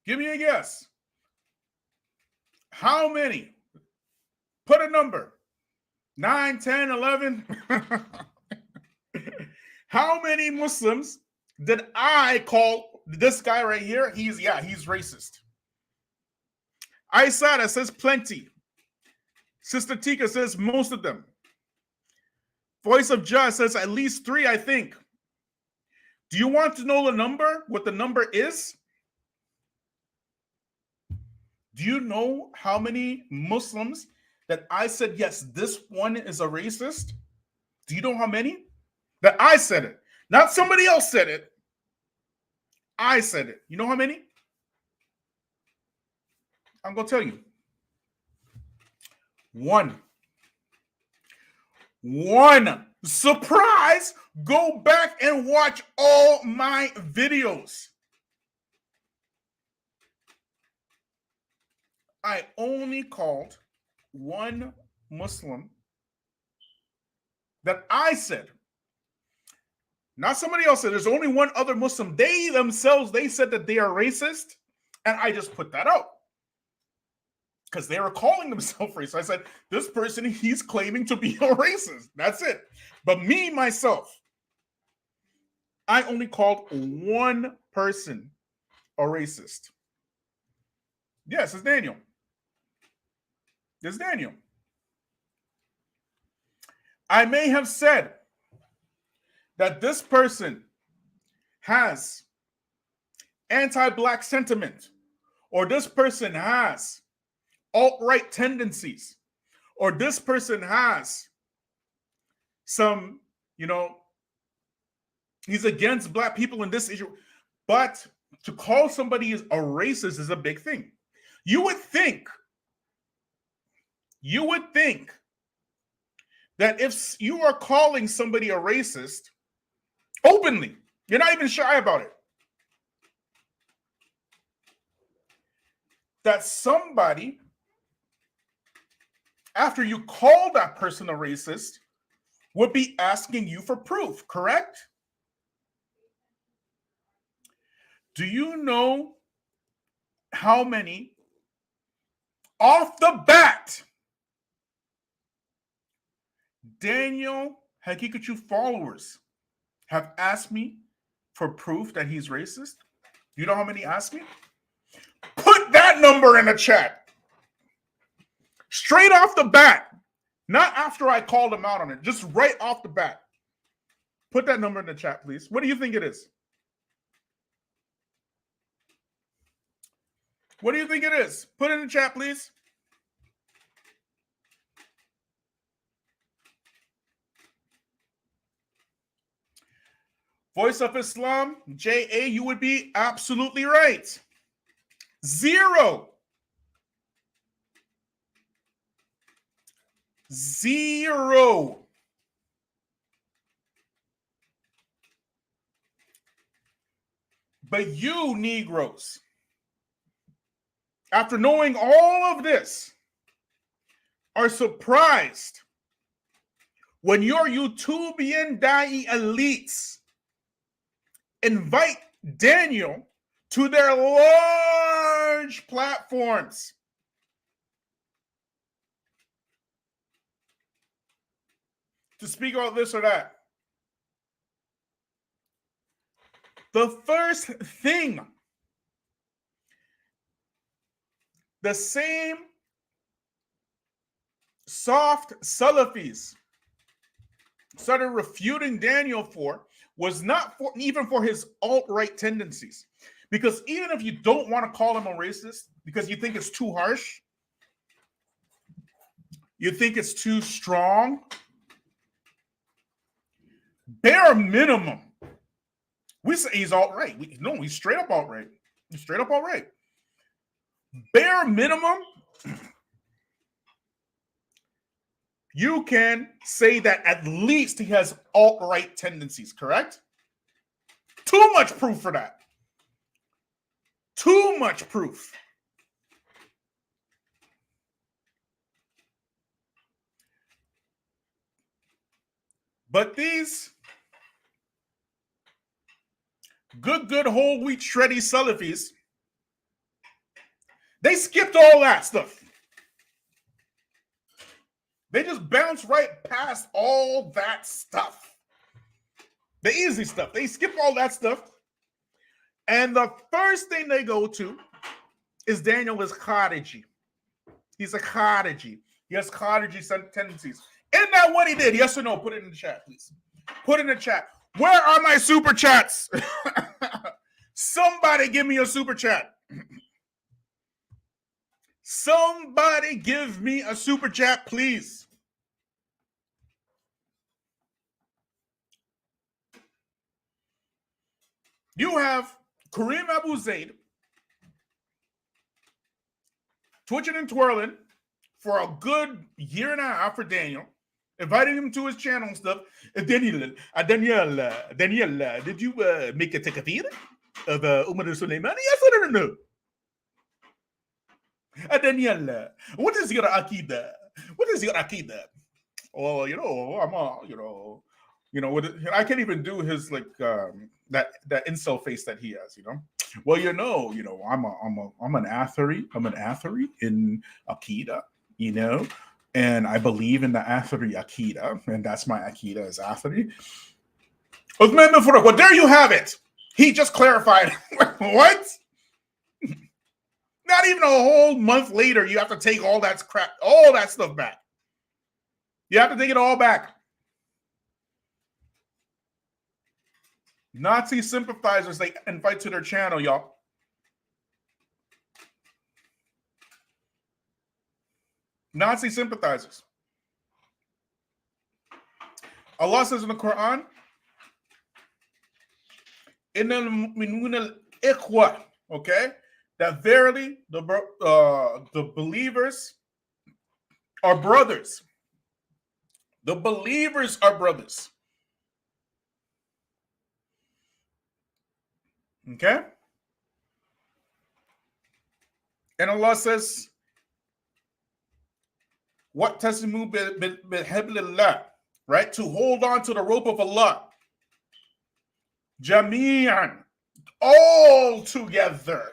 Give me a guess. How many? Put a number 9, 10, 11. How many Muslims did I call this guy right here? He's racist. Aisada says plenty. Sister Tika says most of them. Voice of Jah says at least 3, I think. Do you want to know the number? What the number is? Do you know how many Muslims that I said, yes, this one is a racist? Do you know how many? That I said it. Not somebody else said it. I said it. You know how many? I'm going to tell you. 1. 1. Surprise! Go back and watch all my videos. I only called 1 Muslim that I said. Not somebody else said. There's only 1 other Muslim. They themselves, they said that they are racist. And I just put that out. Because they were calling themselves racist. I said, this person, he's claiming to be a racist. That's it. But me, myself, I only called 1 person a racist. Yes, it's Daniel. It's Daniel. I may have said that this person has anti-black sentiment, or this person has alt-right tendencies, or this person has some, he's against black people in this issue. But to call somebody a racist is a big thing. You would think that if you are calling somebody a racist openly, you're not even shy about it, that somebody, after you call that person a racist, would be asking you for proof, correct? Do you know how many off the bat Daniel Hakikatu followers have asked me for proof that he's racist? Do you know how many asked me? Put that number in the chat. Straight off the bat. Not after I called him out on it. Just right off the bat. Put that number in the chat, please. What do you think it is? What do you think it is? Put it in the chat, please. Voice of Islam, J.A., you would be absolutely right. 0. 0. But you, Negroes, after knowing all of this, are surprised when your YouTubian Da'i elites invite Daniel to their large platforms to speak about this or that. The first thing, the same soft Salafis started refuting Daniel for was not even for his alt-right tendencies. Because even if you don't want to call him a racist because you think it's too harsh, you think it's too strong, bare minimum, we say he's alt-right. No, he's straight up alt-right. He's straight up alt-right. Bare minimum, you can say that at least he has alt-right tendencies, correct? Too much proof for that. Too much proof. But these good whole wheat shreddy Salafis, they skipped all that stuff. They just bounce right past all that stuff. The easy stuff. They skip all that stuff. And the first thing they go to is Daniel is Khariji. He's a Khariji. He has Khariji tendencies. Isn't that what he did? Yes or no? Put it in the chat, please. Put it in the chat. Where are my super chats? Somebody give me a super chat. Somebody give me a super chat, please. You have Kareem Abu Zaid twitching and twirling for a good year and a half for Daniel, inviting him to his channel and stuff. Daniel, did you make a takfir of Umar Suleimani? Yes or no? Daniel, what is your akida? What is your akida? Oh, I can't even do his like that incel face that he has, Well, I'm an athlete. I'm an athlete in akida, and I believe in the athlete akida, and that's my akida as athlete. Well, there you have it. He just clarified. What? Not even a whole month later, you have to take all that crap, all that stuff back. You have to take it all back. Nazi sympathizers they invite to their channel, y'all. Nazi sympathizers. Allah says in the Quran, okay, that verily the believers are brothers. The believers are brothers. Okay? And Allah says, what tasimu bihablillah, right? To hold on to the rope of Allah. Jami'an, all together.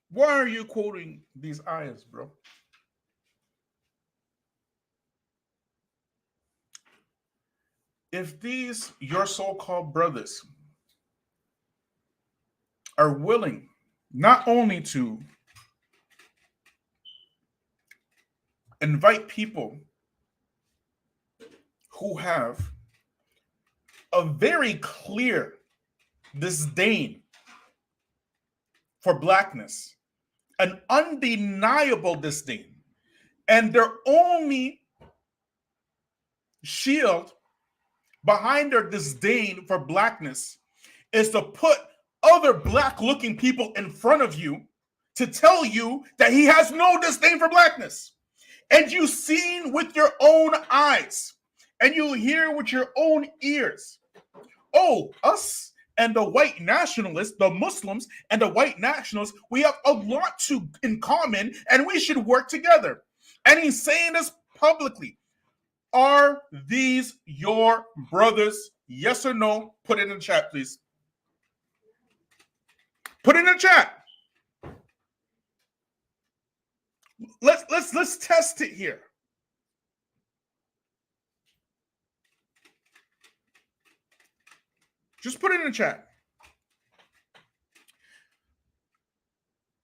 Why are you quoting these ayahs, bro? If these, your so-called brothers, are willing not only to invite people who have a very clear disdain for blackness, an undeniable disdain, and their only shield behind their disdain for blackness is to put other black-looking people in front of you to tell you that he has no disdain for blackness. And you've seen with your own eyes, and you hear with your own ears. Oh, us and the white nationalists, the Muslims and the white nationalists, we have a lot in common, and we should work together. And he's saying this publicly. Are these your brothers? Yes or no? Put it in the chat, please. Put it in the chat. Let's test it here. Just put it in the chat.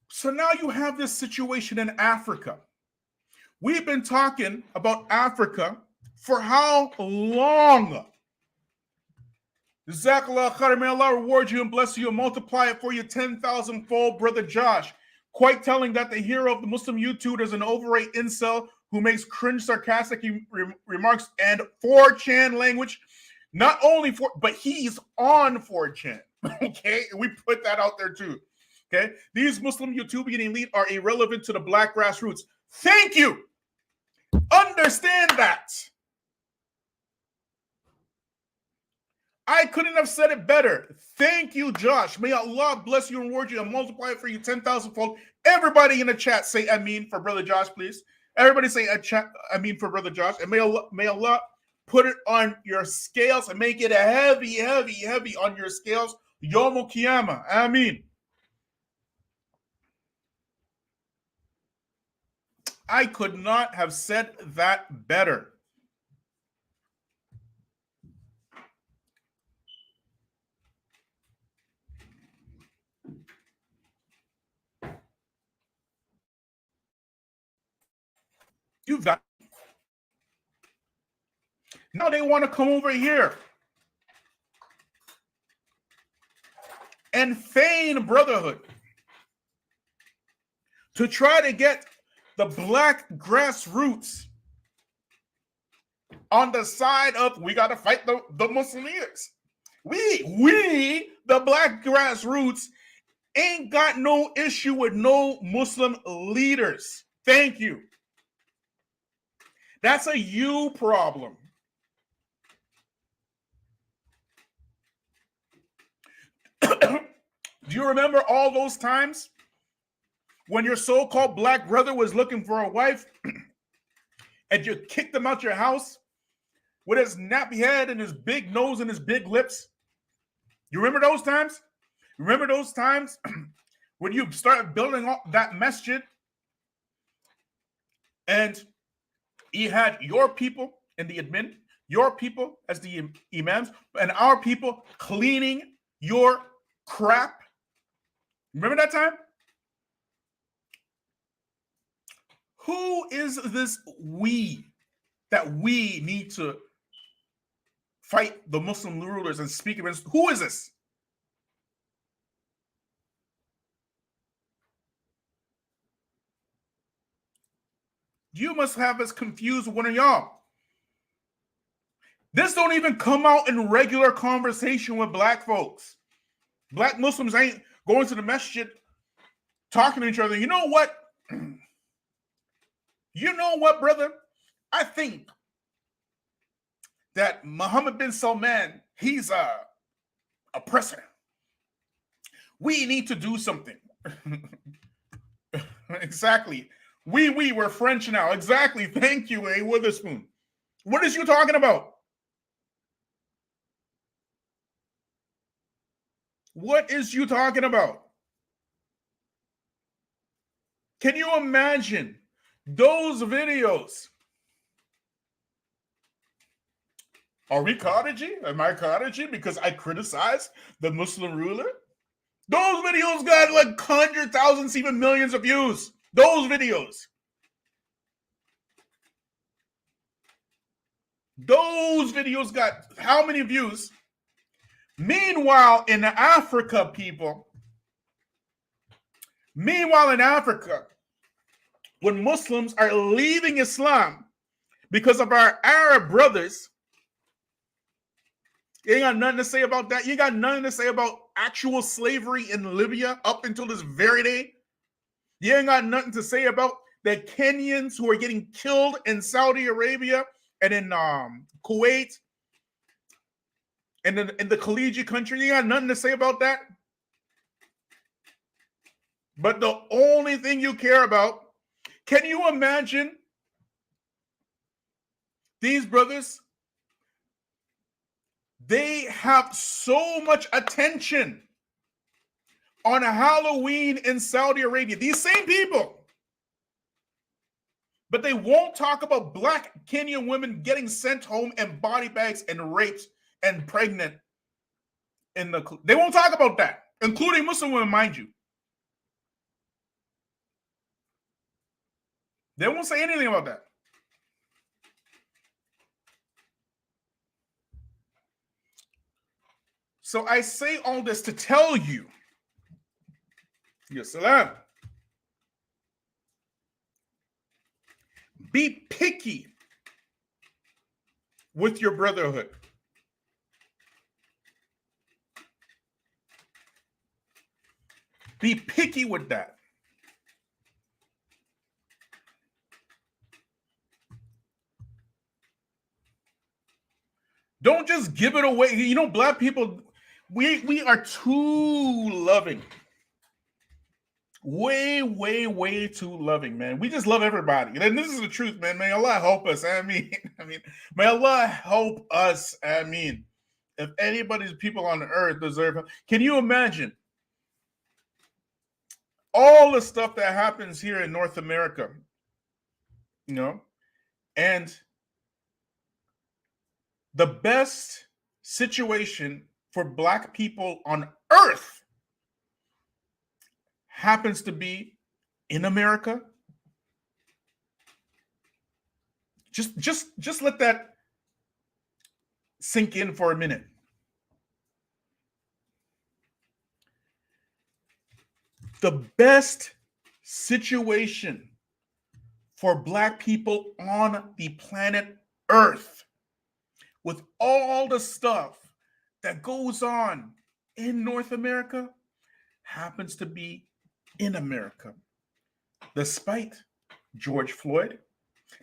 So now you have this situation in Africa. We've been talking about Africa for how long? Jazakallah khair, may Allah reward you and bless you and multiply it for you 10,000-fold, Brother Josh. Quite telling that the hero of the Muslim YouTube is an overweight incel who makes cringe sarcastic remarks and 4chan language. Not only but he's on 4chan. Okay, and we put that out there too. Okay, these Muslim YouTubian elite are irrelevant to the black grassroots. Thank you. Understand that. I couldn't have said it better. Thank you, Josh. May Allah bless you and reward you and multiply it for you 10,000-fold. Everybody in the chat say Ameen for Brother Josh, please. Everybody say Ameen for Brother Josh. And may Allah put it on your scales and make it a heavy, heavy, heavy on your scales. Yawmul Qiyamah. Ameen. I could not have said that better. You've got. Now they want to come over here and feign brotherhood to try to get the black grassroots on the side of we got to fight the Muslim leaders. We, the black grassroots, ain't got no issue with no Muslim leaders. Thank you. That's a you problem. Do you remember all those times when your so-called black brother was looking for a wife and you kicked him out your house with his nappy head and his big nose and his big lips? You remember those times? Remember those times when you started building up that masjid and you had your people in the admin, your people as the imams, and our people cleaning your crap? Remember that time? Who is this we that we need to fight the Muslim rulers and speak against? Who is this? You must have us confused with one of y'all. This don't even come out in regular conversation with black folks. Black Muslims ain't going to the masjid talking to each other. You know what? You know what, brother? I think that Mohammed bin Salman, he's a oppressor. We need to do something. Exactly. We're French now. Exactly. Thank you, A. Witherspoon. What is you talking about? What is you talking about? Can you imagine those videos? Are we cottaging? Am I cottaging because I criticized the Muslim ruler? Those videos got like 100,000, even millions of views. Those videos. Those videos got how many views? Meanwhile, in Africa, people, when Muslims are leaving Islam because of our Arab brothers, you ain't got nothing to say about that. You got nothing to say about actual slavery in Libya up until this very day. You ain't got nothing to say about the Kenyans who are getting killed in Saudi Arabia and in Kuwait and in the Khaliji country. You got nothing to say about that. But the only thing you care about, can you imagine these brothers? They have so much attention on Halloween in Saudi Arabia. These same people. But they won't talk about black Kenyan women getting sent home in body bags and raped and pregnant. They won't talk about that, including Muslim women, mind you. They won't say anything about that. So I say all this to tell you, Salaam, be picky with your brotherhood. Be picky with that. Don't just give it away. You know, black people, we are too loving. Way too loving, man. We just love everybody. And this is the truth, man. May Allah help us. I mean, may Allah help us. I mean, if anybody's people on the earth deserve help. Can you imagine all the stuff that happens here in North America you know, and the best situation for Black people on earth happens to be in America. Just let that sink in for a minute. The best situation for Black people on the planet Earth, with all the stuff that goes on in North America, happens to be in America. Despite George Floyd,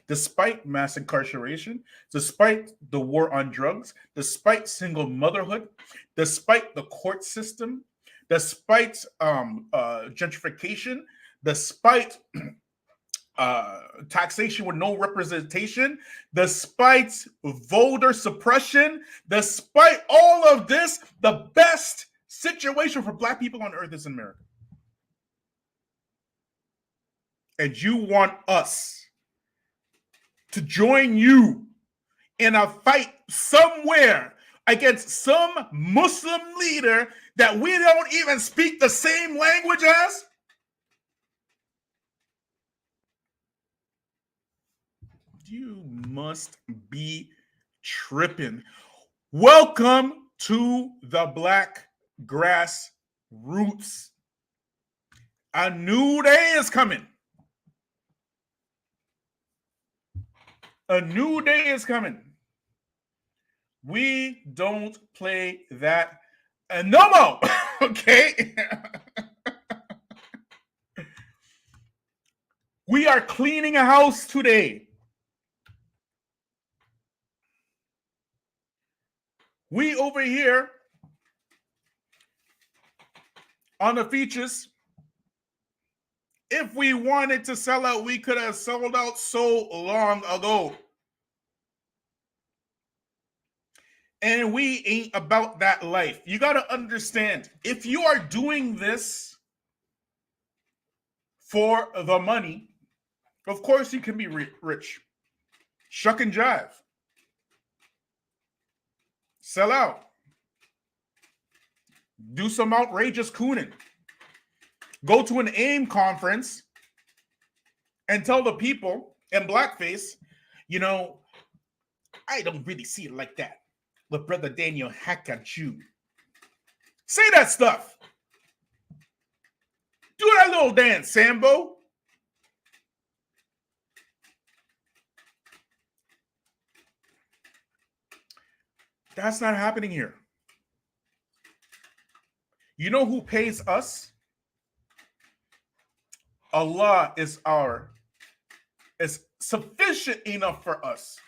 despite mass incarceration, despite the war on drugs, despite single motherhood, despite the court system, despite gentrification, despite taxation with no representation, despite voter suppression, despite all of this, the best situation for Black people on earth is in America. And you want us to join you in a fight somewhere against some Muslim leader that we don't even speak the same language as? You must be tripping. Welcome to the Black Grassroots. A new day is coming. A new day is coming. We don't play that no more. Okay? We are cleaning a house today. We over here on the Feachaz, if we wanted to sell out, we could have sold out so long ago. And we ain't about that life. You got to understand, if you are doing this for the money, of course you can be rich. Shuck and jive. Sell out. Do some outrageous cooning. Go to an AIM conference and tell the people in blackface, you know, I don't really see it like that. But Brother Daniel hack at you. Say that stuff. Do that little dance, Sambo. That's not happening here. You know who pays us? Allah is sufficient enough for us.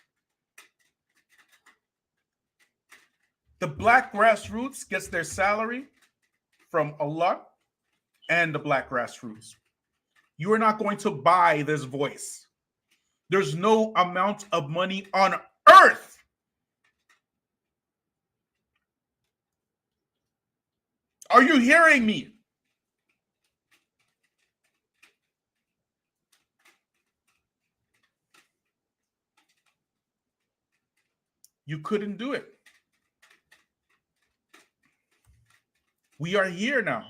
The Black Grassroots gets their salary from Allah and the Black Grassroots. You are not going to buy this voice. There's no amount of money on earth Are you hearing me? You couldn't do it. We are here now.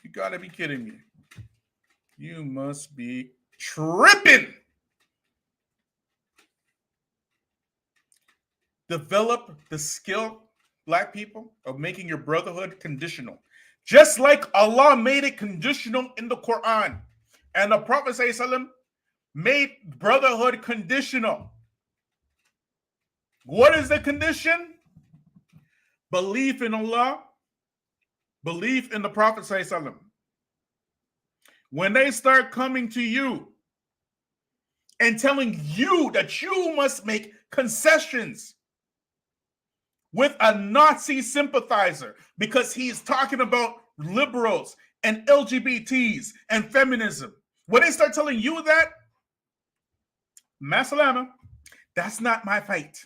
You gotta be kidding me. You must be tripping. Develop the skill, Black people, of making your brotherhood conditional. Just like Allah made it conditional in the Quran. And the Prophet ﷺ made brotherhood conditional. What is the condition? Belief in Allah, belief in the Prophet ﷺ. When they start coming to you and telling you that you must make concessions with a Nazi sympathizer because he's talking about liberals and LGBTs and feminism, when they start telling you that, Masalama, that's not my fight.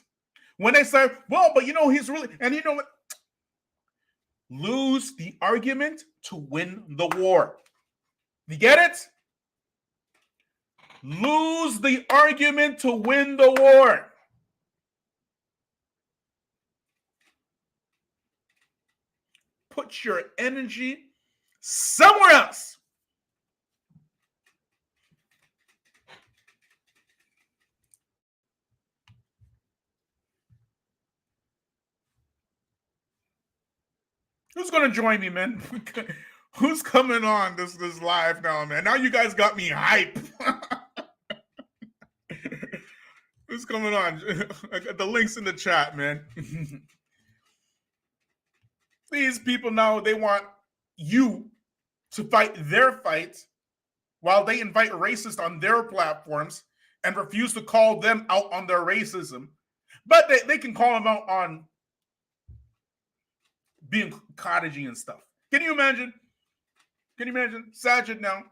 When they say, well, but you know, he's really, and you know what? Lose the argument to win the war. You get it? Lose the argument to win the war. Put your energy somewhere else. Who's gonna join me, man? Who's coming on this live now, man? Now you guys got me hype. Who's coming on? I got the links in the chat, man. These people now, they want you to fight their fight while they invite racists on their platforms and refuse to call them out on their racism. But they can call them out on being cottagey and stuff. Can you imagine? Can you imagine? Sajid now.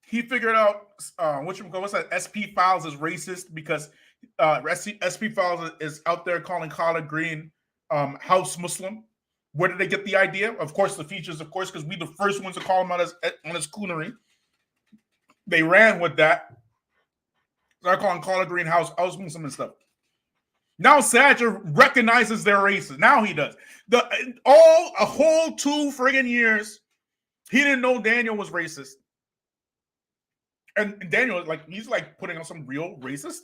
He figured out what's that? SP Files is racist because SP Files is out there calling Collard Green house Muslim. Where did they get the idea? Of course, the Feachaz, of course, because we the first ones to call him out on his coonery. They ran with that. They're calling Collard Green house Muslim and stuff. Now Sajid recognizes they're racist. Now he does. A whole 2 friggin' years, he didn't know Daniel was racist. And Daniel, he's putting on some real racist,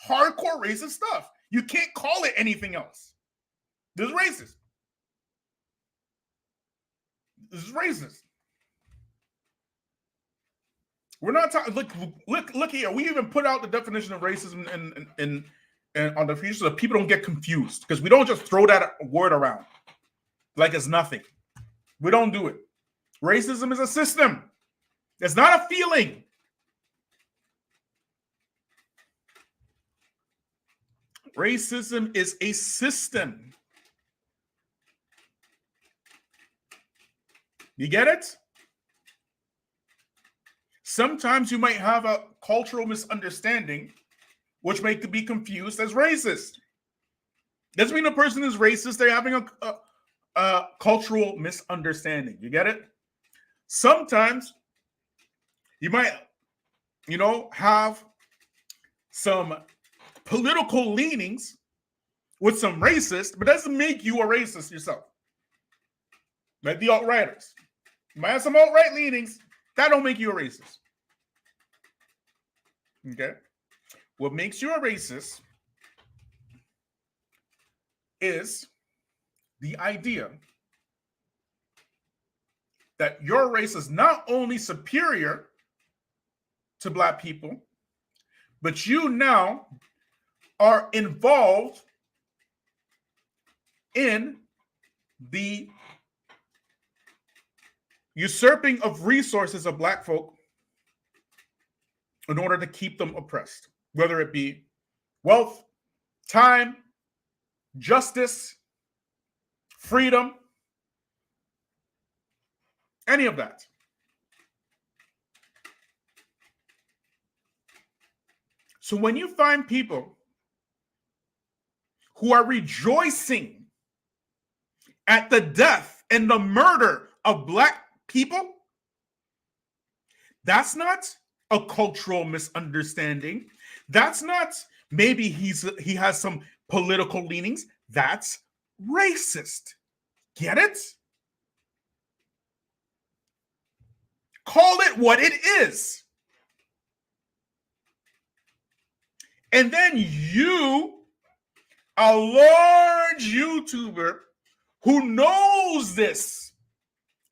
hardcore racist stuff. You can't call it anything else. This is racist. This is racist. We're not talking. Look here. We even put out the definition of racism and on the future so that people don't get confused, because we don't just throw that word around like it's nothing. We don't do it. Racism is a system. It's not a feeling. Racism is a system. You get it? Sometimes you might have a cultural misunderstanding which may be confused as racist. Doesn't mean a person is racist. They're having a cultural misunderstanding. You get it? Sometimes you might, have some political leanings with some racist, but that doesn't make you a racist yourself. Like the alt-righters. You might have some alt-right leanings. That don't make you a racist. Okay? What makes you a racist is the idea that your race is not only superior to Black people, but you now are involved in the usurping of resources of Black folk in order to keep them oppressed, whether it be wealth, time, justice, freedom, any of that. So when you find people who are rejoicing at the death and the murder of Black people, that's not a cultural misunderstanding. That's not maybe he has some political leanings. That's racist. Get it? Call it what it is. And then you, a large YouTuber who knows this,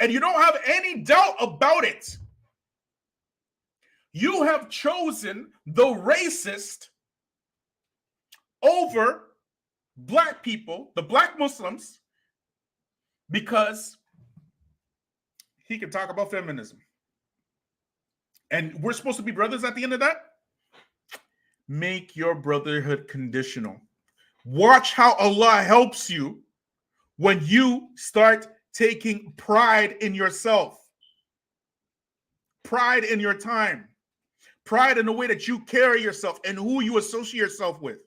and you don't have any doubt about it, you have chosen the racist over Black people, the Black Muslims, because he can talk about feminism. And we're supposed to be brothers at the end of that? Make your brotherhood conditional. Watch how Allah helps you when you start taking pride in yourself, pride in your time, pride in the way that you carry yourself and who you associate yourself with.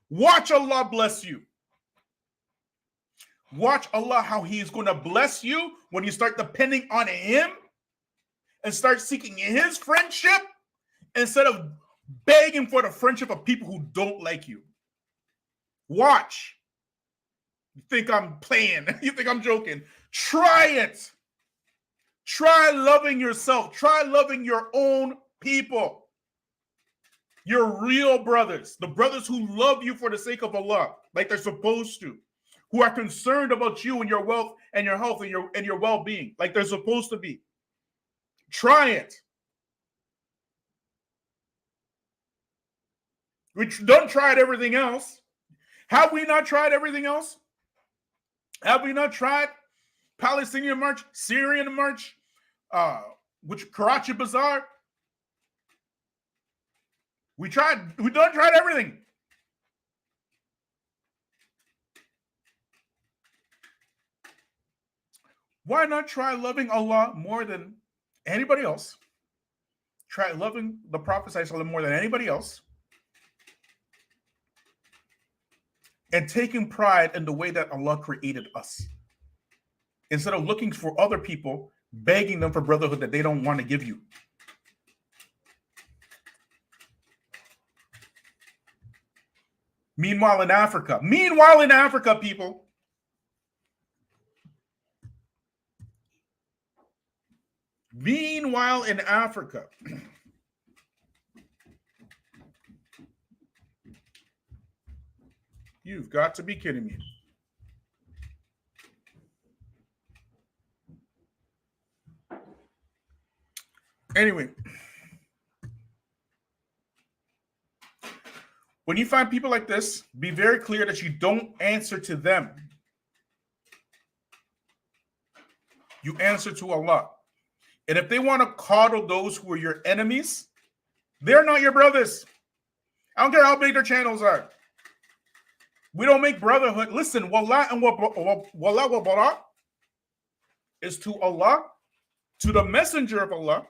Watch Allah bless you. Watch Allah, how He is going to bless you when you start depending on Him and start seeking His friendship instead of begging for the friendship of people who don't like you. Watch. You think I'm playing? You think I'm joking? Try it. Try loving yourself. Try loving your own people. Your real brothers, the brothers who love you for the sake of Allah, like they're supposed to, who are concerned about you and your wealth and your health and your well-being, like they're supposed to be. Try it. We don't try everything else. Have we not tried everything else? Have we not tried Palestinian March, Syrian March, which Karachi Bazaar? We done tried everything. Why not try loving Allah more than anybody else? Try loving the Prophet ﷺ more than anybody else. And taking pride in the way that Allah created us. Instead of looking for other people, begging them for brotherhood that they don't want to give you. Meanwhile in Africa, people, meanwhile in Africa, you've got to be kidding me. Anyway, when you find people like this, be very clear that you don't answer to them. You answer to Allah. And if they want to coddle those who are your enemies, they're not your brothers. I don't care how big their channels are. We don't make brotherhood. Listen, wallah and wallah wa bara is to Allah, to the messenger of Allah,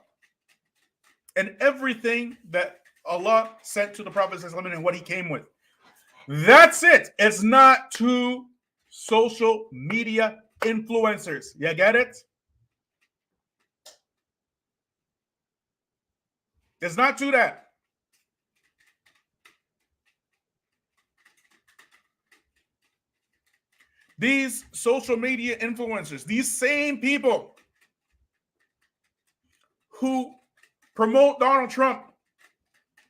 and everything that Allah sent to the Prophet and what he came with. That's it. It's not to social media influencers. You get it? It's not to that. These social media influencers, these same people who promote Donald Trump,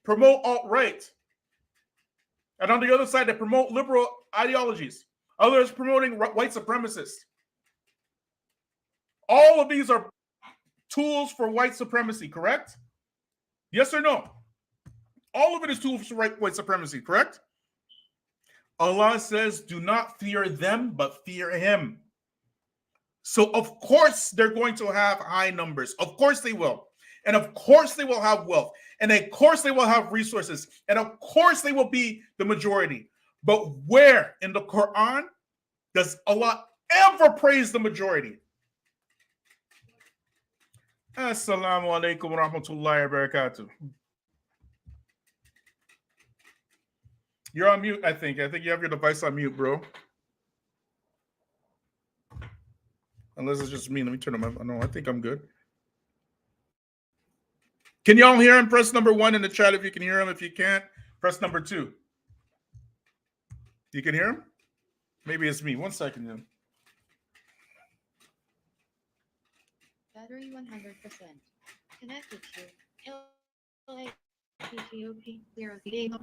promote alt-right, and on the other side, they promote liberal ideologies. Others promoting white supremacists. All of these are tools for white supremacy, correct? Yes or no? All of it is tools for white supremacy, correct? Allah says, do not fear them, but fear him. So, of course, they're going to have high numbers. Of course they will. And of course they will have wealth. And of course they will have resources. And of course they will be the majority. But where in the Quran does Allah ever praise the majority? Assalamu alaikum wa rahmatullahi wa barakatuh. You're on mute, I think. I think you have your device on mute, bro. Unless it's just me. Let me turn them up. No, I think I'm good. Can y'all hear him? Press number 1 in the chat if you can hear him. If you can't, press number 2. You can hear him? Maybe it's me. 1 second then. Battery 100%. Connected to LAPTOP0.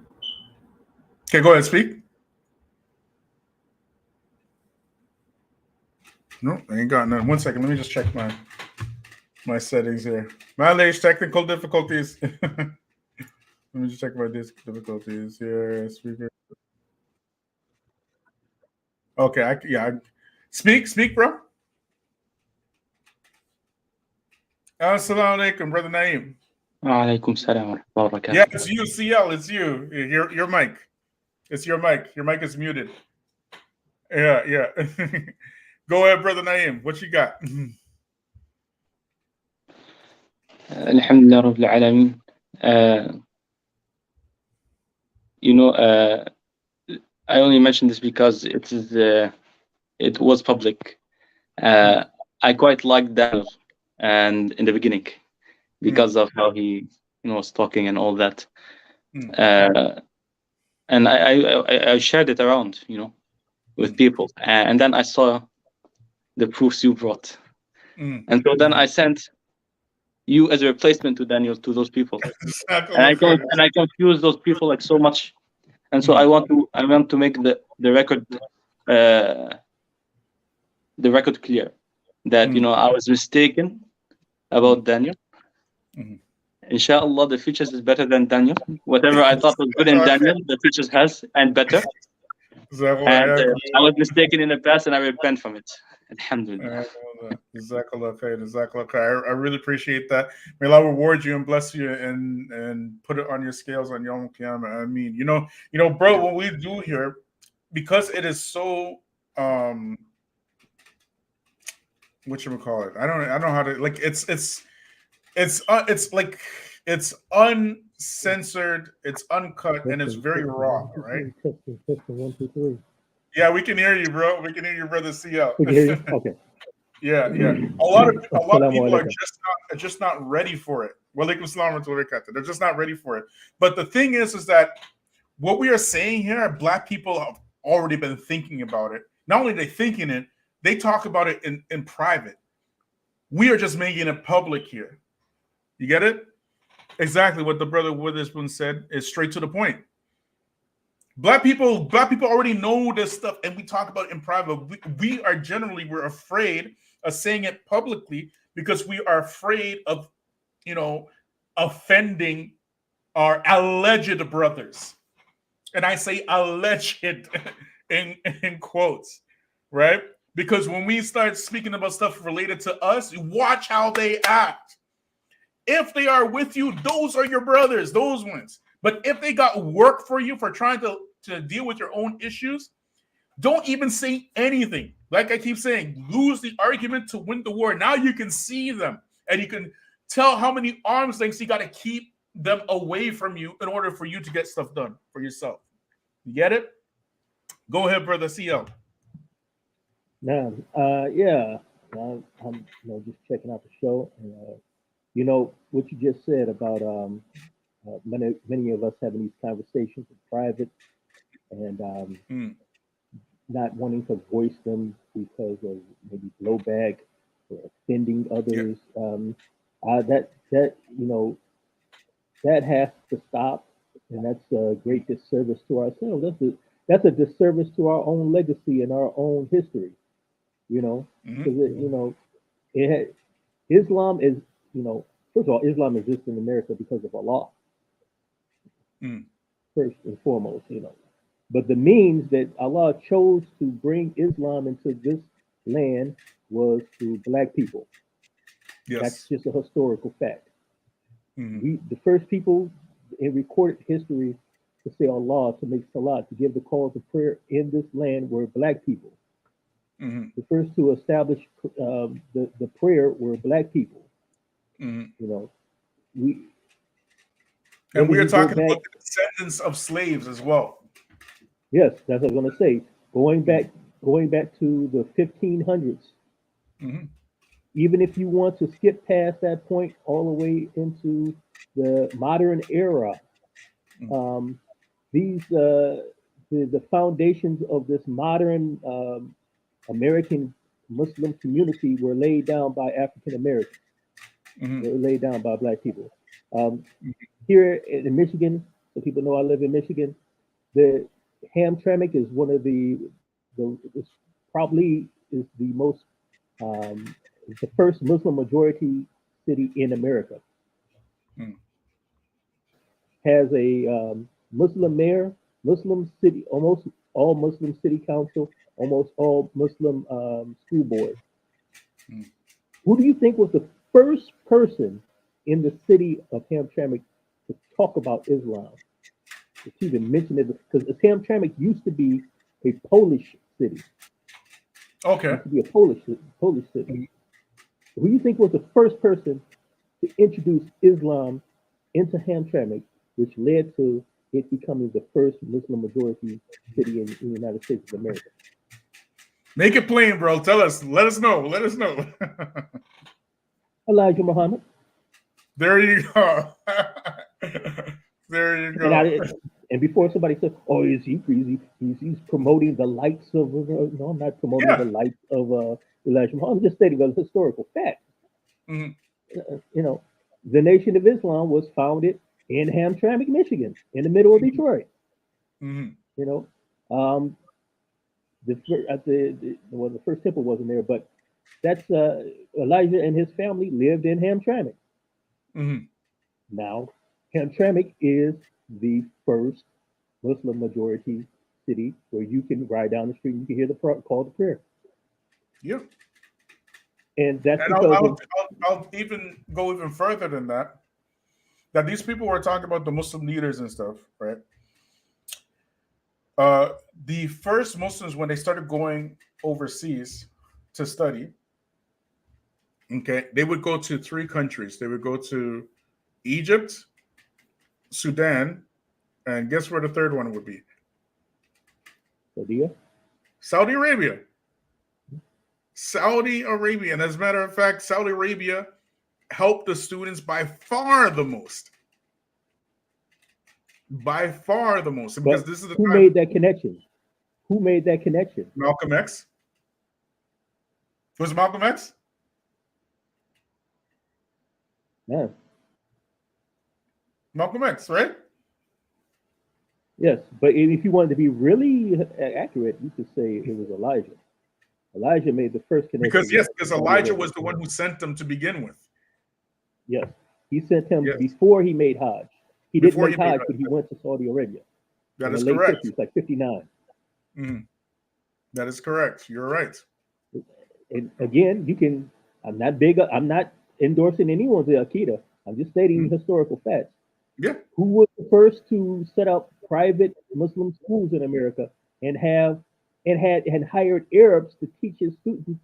Okay, go ahead, speak. No, I ain't got none. 1 second. Let me just check my settings here. Malage, technical difficulties. Let me just check my difficulties here. Speaker. Okay, speak, bro. Assalamu alaikum, brother Naeem. Alaikum salam wa rahmatullahi wa barakatuh. Yeah, it's you, CL. It's you. Your mic. It's your mic. Your mic is muted. Yeah. Go ahead, brother Naeem. What you got? Alhamdulillah Rabbil Alameen. I only mentioned this because it is it was public. I quite liked Daniel, and in the beginning, because of how he was talking and all that. And I shared it around, with people, and then I saw the proofs you brought, and so then I sent you as a replacement to Daniel to those people, and I confused those people like so much, and so I want to make the record clear that I was mistaken about Daniel. Inshallah, the Feachaz is better than Daniel. Whatever I thought was good in Daniel, the Feachaz has and better. And I was mistaken in the past, and I repent from it. Alhamdulillah. Jazakallah khair, Jazakallah khair. I really appreciate that. May Allah reward you and bless you and put it on your scales on Yawm Qiyamah. I mean, you know, bro, what we do here, because it is so whatchamacallit, I don't know how to, like, it's like it's uncensored, it's uncut, and it's very raw, right? One, two, three. Yeah, we can hear you, bro. We can hear you, brother CL. We can hear you? Okay. Yeah. A lot of people are just not ready for it. Walaikum salam wa rahmatullahi. They're just not ready for it. But the thing is that what we are saying here, Black people have already been thinking about it. Not only are they thinking it, they talk about it in private. We are just making it public here. You get it? Exactly what the brother Witherspoon said is straight to the point. Black people already know this stuff, and we talk about it in private. We're afraid of saying it publicly because we are afraid of, offending our alleged brothers. And I say alleged in quotes, right? Because when we start speaking about stuff related to us, watch how they act. If they are with you, those are your brothers, those ones. But if they got work for you for trying to deal with your own issues, don't even say anything. Like I keep saying, lose the argument to win the war. Now you can see them, and you can tell how many arms lengths you got to keep them away from you in order for you to get stuff done for yourself. You get it? Go ahead, brother CL. Now, I'm just checking out the show, and what you just said about many of us having these conversations in private and not wanting to voice them because of maybe blowback or offending others. That has to stop, and that's a great disservice to ourselves. That's a disservice to our own legacy and our own history. Because Islam is, first of all, Islam exists in America because of Allah. First and foremost, but the means that Allah chose to bring Islam into this land was through Black people. Yes. That's just a historical fact. The first people in recorded history to say Allah, to make salat, to give the call to prayer in this land were Black people. The first to establish the prayer were Black people. We are talking about the descendants of slaves as well. Yes, that's what I was going to say. Going back to the 1500s. Even if you want to skip past that point all the way into the modern era, the foundations of this modern American Muslim community were laid down by African Americans. They were laid down by Black people. Here in Michigan, so people know I live in Michigan, the Hamtramck is one of probably is the most the first Muslim majority city in America. Has a Muslim mayor, Muslim city, almost all Muslim city council, almost all Muslim school board. Who do you think was the first person in the city of Hamtramck to talk about Islam? To even mention it, because Hamtramck used to be a Polish city. Okay. It used to be a Polish city. Who do you think was the first person to introduce Islam into Hamtramck, which led to it becoming the first Muslim majority city in the United States of America? Make it plain, bro. Tell us. Let us know. Let us know. Elijah Muhammad. There you go. There you go. And before somebody said, "Oh, is he crazy? He's promoting the lights of." No, I'm not promoting the lights of Elijah Muhammad. I'm just stating a historical fact. Mhm. You know, the Nation of Islam was founded in Hamtramck, Michigan, in the middle of Detroit. Mhm. You know, the first temple wasn't there, but that's Elijah and his family lived in Hamtramck. Mhm. Now, Hamtramck is the first Muslim majority city where you can ride down the street and you can hear the call to prayer. Yep. And that's And because I'll even go even further than that. That these people were talking about the Muslim leaders and stuff, right? The first Muslims, when they started going overseas to study, okay, they would go to 3 countries. They would go to Egypt, Sudan, and guess where the third one would be? Saudi Arabia. Saudi Arabia. And as a matter of fact, Saudi Arabia helped the students by far the most. By far the most. Because this is the who time. made that connection? Who made that connection? Malcolm X. Was it Malcolm X? Yeah. Malcolm X, right? Yes, but if you wanted to be really accurate, you could say it was Elijah. Elijah made the first connection. Because Elijah was the one who sent them to begin with. Yes, he sent him before he made Hajj. He didn't make Hajj, but he went to Saudi Arabia. That is correct. 50s, like 59. Mm. That is correct. You're right. And again, you can. I'm not endorsing anyone's Aqidah. I'm just stating historical facts. Yeah. Who was the first to set up private Muslim schools in America and hired Arabs to teach his students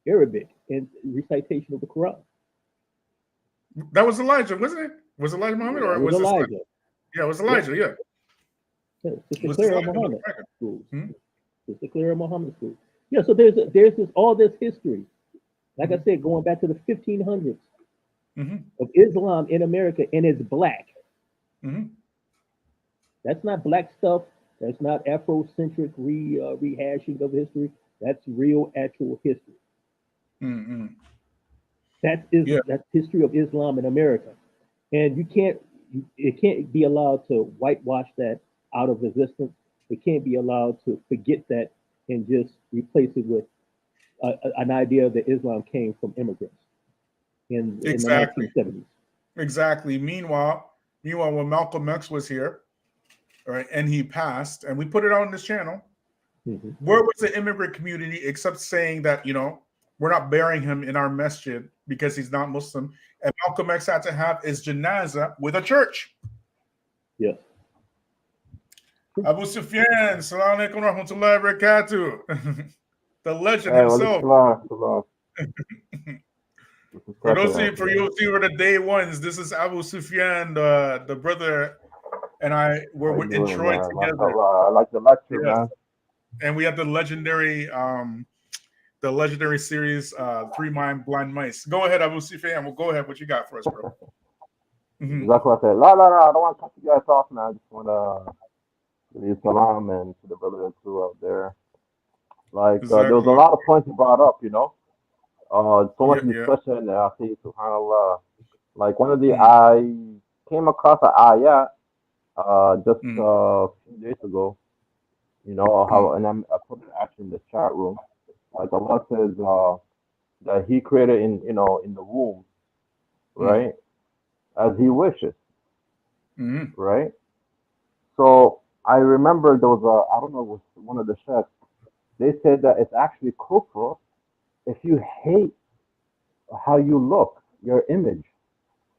Arabic and recitation of the Quran? That was Elijah, wasn't it? Was Elijah Muhammad or was it Elijah? Yeah, it was Elijah. Yeah. Sister Clara Muhammad schools. Sister Clara Muhammad schools. Yeah. So there's all this history. Like I said, going back to the 1500s of Islam in America, and it's black. That's not black stuff. That's not Afrocentric rehashing of history. That's real, actual history. That's history of Islam in America, and it can't be allowed to whitewash that out of existence. It can't be allowed to forget that and just replace it with an idea that Islam came from immigrants in the 1970s. Exactly. Meanwhile, when Malcolm X was here, right, and he passed, and we put it on this channel, where was the immigrant community except saying that, we're not burying him in our masjid because he's not Muslim, and Malcolm X had to have his janazah with a church. Yes. Abu Sufyan, Salaam Alaikum Rahmatullahi wa Barakatuh. The legend himself. For those of you who were the day ones, this is Abu Sufyan, the brother, and I were in Troy together. I like the lecture, man. And we had the legendary series, Three Blind Mice. Go ahead, Abu Sufyan. Well, go ahead. What you got for us, bro? Exactly what I said. No, I don't want to cut you guys off, man. I just want to give you salam and to the brother too out there. Like there was a lot of points you brought up, so much discussion. I think subhanAllah. Like one of the I came across an ayat just a few days ago. How, and I put it actually in the chat room. Like Allah says that He created in the womb, right, as He wishes, right. So I remember there was I don't know, it was one of the sheikhs. They said that it's actually kufr if you hate how you look, your image.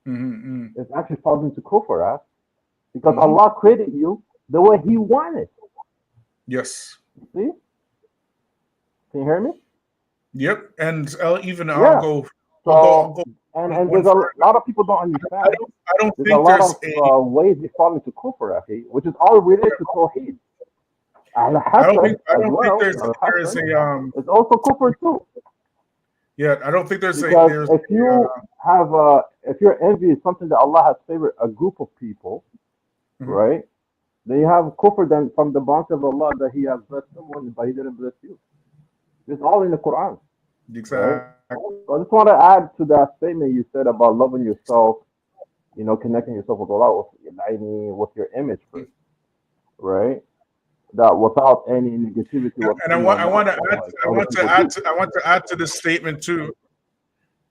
It actually falls into kufr, because Allah created you the way He wanted. Yes. See? Can you hear me? Yep. And I'll go. And there's a lot of people don't understand. I don't there's think a lot of ways we fall into kufr, which is all related to tawheed. I don't think there's It's also kufr too. Yeah, I don't think there's Because there's if you have if your envy is something that Allah has favored a group of people, right? Then you have kufr then from the bounty of Allah that He has blessed someone, but He didn't bless you. It's all in the Quran. Exactly. Right? So I just want to add to that statement you said about loving yourself, you know, connecting yourself with Allah, with your image first, right? That without any negativity. And I want to add to this statement too.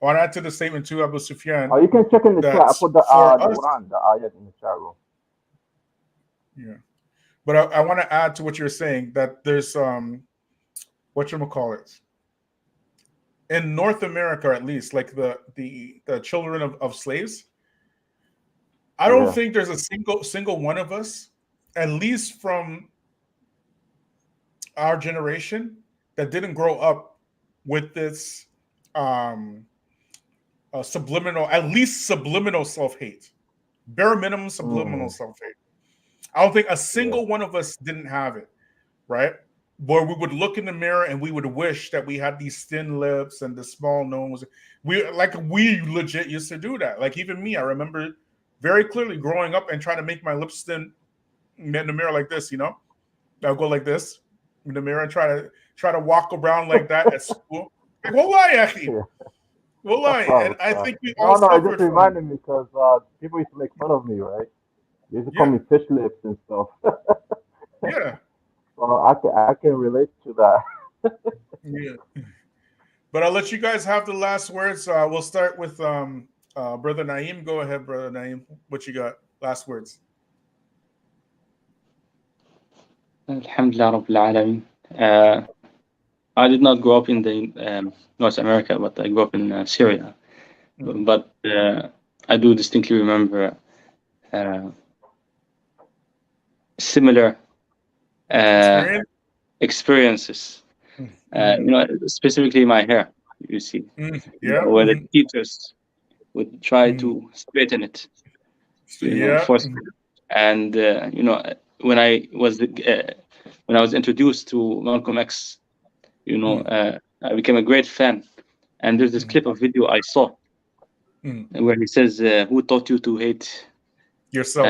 I want to add to the statement too, Abu Sufyan. Oh, you can check in the chat. I put the Quran, the ayat in the chat room. Yeah, but I want to add to what you're saying that there's whatchamacallit, in North America at least, like the children of slaves. I don't think there's a single one of us, at least from our generation, that didn't grow up with this subliminal, at least subliminal self-hate, bare minimum subliminal self-hate. I don't think a single one of us didn't have it, right? Where we would look in the mirror and we would wish that we had these thin lips and the small nose. We legit used to do that. Like even me, I remember very clearly growing up and trying to make my lips thin in the mirror like this, you know? I'll go like this in the mirror and try to walk around like that at school. Like, Wallahi, and I think we all it suffered just reminded me because people used to make fun of me, right? They used to call me fish lips and stuff. Yeah. Well, I can relate to that. Yeah. But I'll let you guys have the last words. We'll start with Brother Naeem. Go ahead, Brother Naeem. What you got? Last words. Alhamdulillah Rabbil Alameen. I did not grow up in the North America, but I grew up in Syria. But I do distinctly remember similar experiences. You know, specifically my hair. You see, where the teachers would try to straighten it, forcefully. And you know, when I was introduced to Malcolm X, you know, I became a great fan. And there's this clip of video I saw where he says, "Who taught you to hate yourself?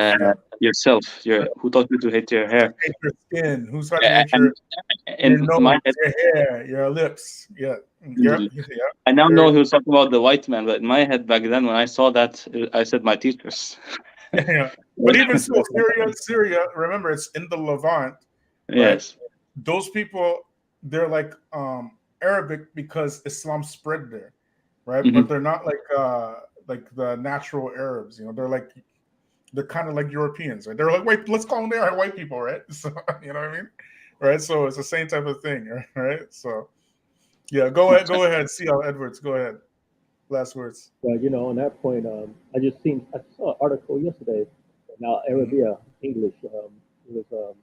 Yourself. Who taught you to hate your hair? Hate your skin. Who taught you to hate your nose, my head, your hair, your lips?" Yeah. I now know he was talking about the white man, but in my head back then, when I saw that, I said my teachers. Yeah. But even so, Syria, remember, it's in the Levant. Right? Yes. Those people, they're like Arabic because Islam spread there, right? But they're not like the natural Arabs. You know, they're kind of like Europeans, right? They're like, wait, let's call them they are white people, right? So you know what I mean, right? So it's the same type of thing, right? So yeah, go ahead, C.L. Edwards, go ahead. Last words. Well, you know, on that point, I saw an article yesterday. Now, Arabia, English. It was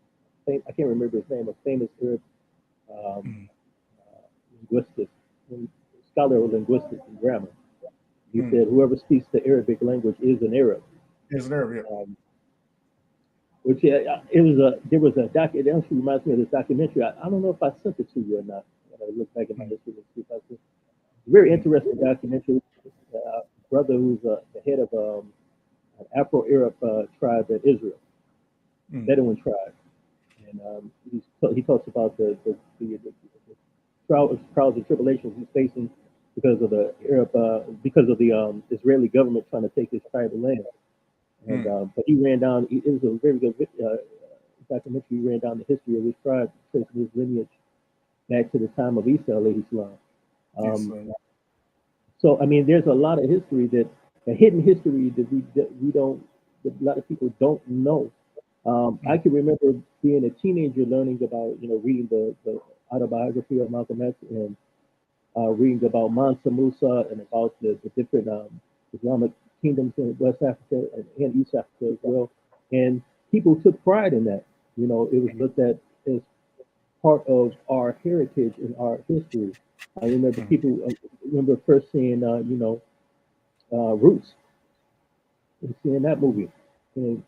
I can't remember his name. A famous Arab linguistic, scholar of linguistics and grammar. He said, "Whoever speaks the Arabic language is an Arab." Is an Arab, yeah. Which there was a doc. It actually reminds me of this documentary. I don't know if I sent it to you or not. I look back at my history and see if I sent. Very interesting documentary. Brother who's the head of an Afro-Arab tribe in Israel, Bedouin tribe, and he talks about the trials and tribulations he's facing because of the Israeli government trying to take his tribal land. And but he ran down. It was a very good documentary. He ran down the history of his tribe, tracing his lineage back to the time of Isa alayhi salam. So I mean, there's a lot of history a hidden history that a lot of people don't know. I can remember being a teenager learning about, reading the autobiography of Malcolm X and reading about Mansa Musa and about the different Islamic kingdoms in West Africa and East Africa as well. And people took pride in that. It was looked at as part of our heritage and our history. I remember people remember first seeing, Roots and seeing that movie. And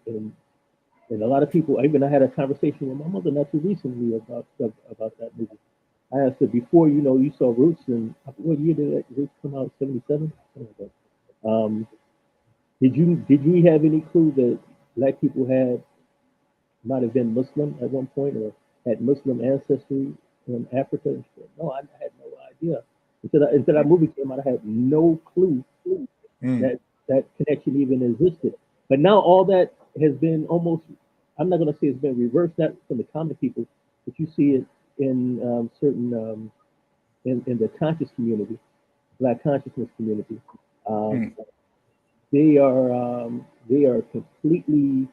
And a lot of people, I had a conversation with my mother not too recently about that movie. I asked her before, you saw Roots, and what year did that Roots come out? 77. Did you have any clue that black people might have been Muslim at one point or had Muslim ancestry in Africa? And she said, no, I had no idea. Until that movie came out, I had no clue that that connection even existed. But now all that has been almost, I'm not going to say it's been reversed, not from the common people, but you see it in certain, in the conscious community, Black consciousness community. They are completely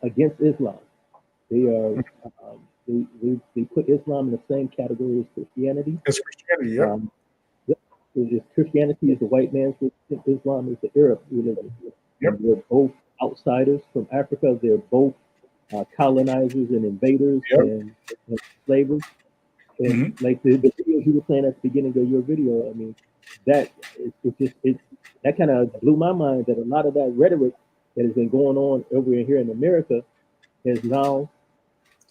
against Islam. They are they put Islam in the same category as Christianity. It's Christianity, yeah. Christianity is the white man's religion. Islam is the Arab religion. Yep. And they're both outsiders from Africa. They're both colonizers and invaders and slavers. And like the video you were playing at the beginning of your video, I mean, that that kind of blew my mind that a lot of that rhetoric that has been going on over here in America has now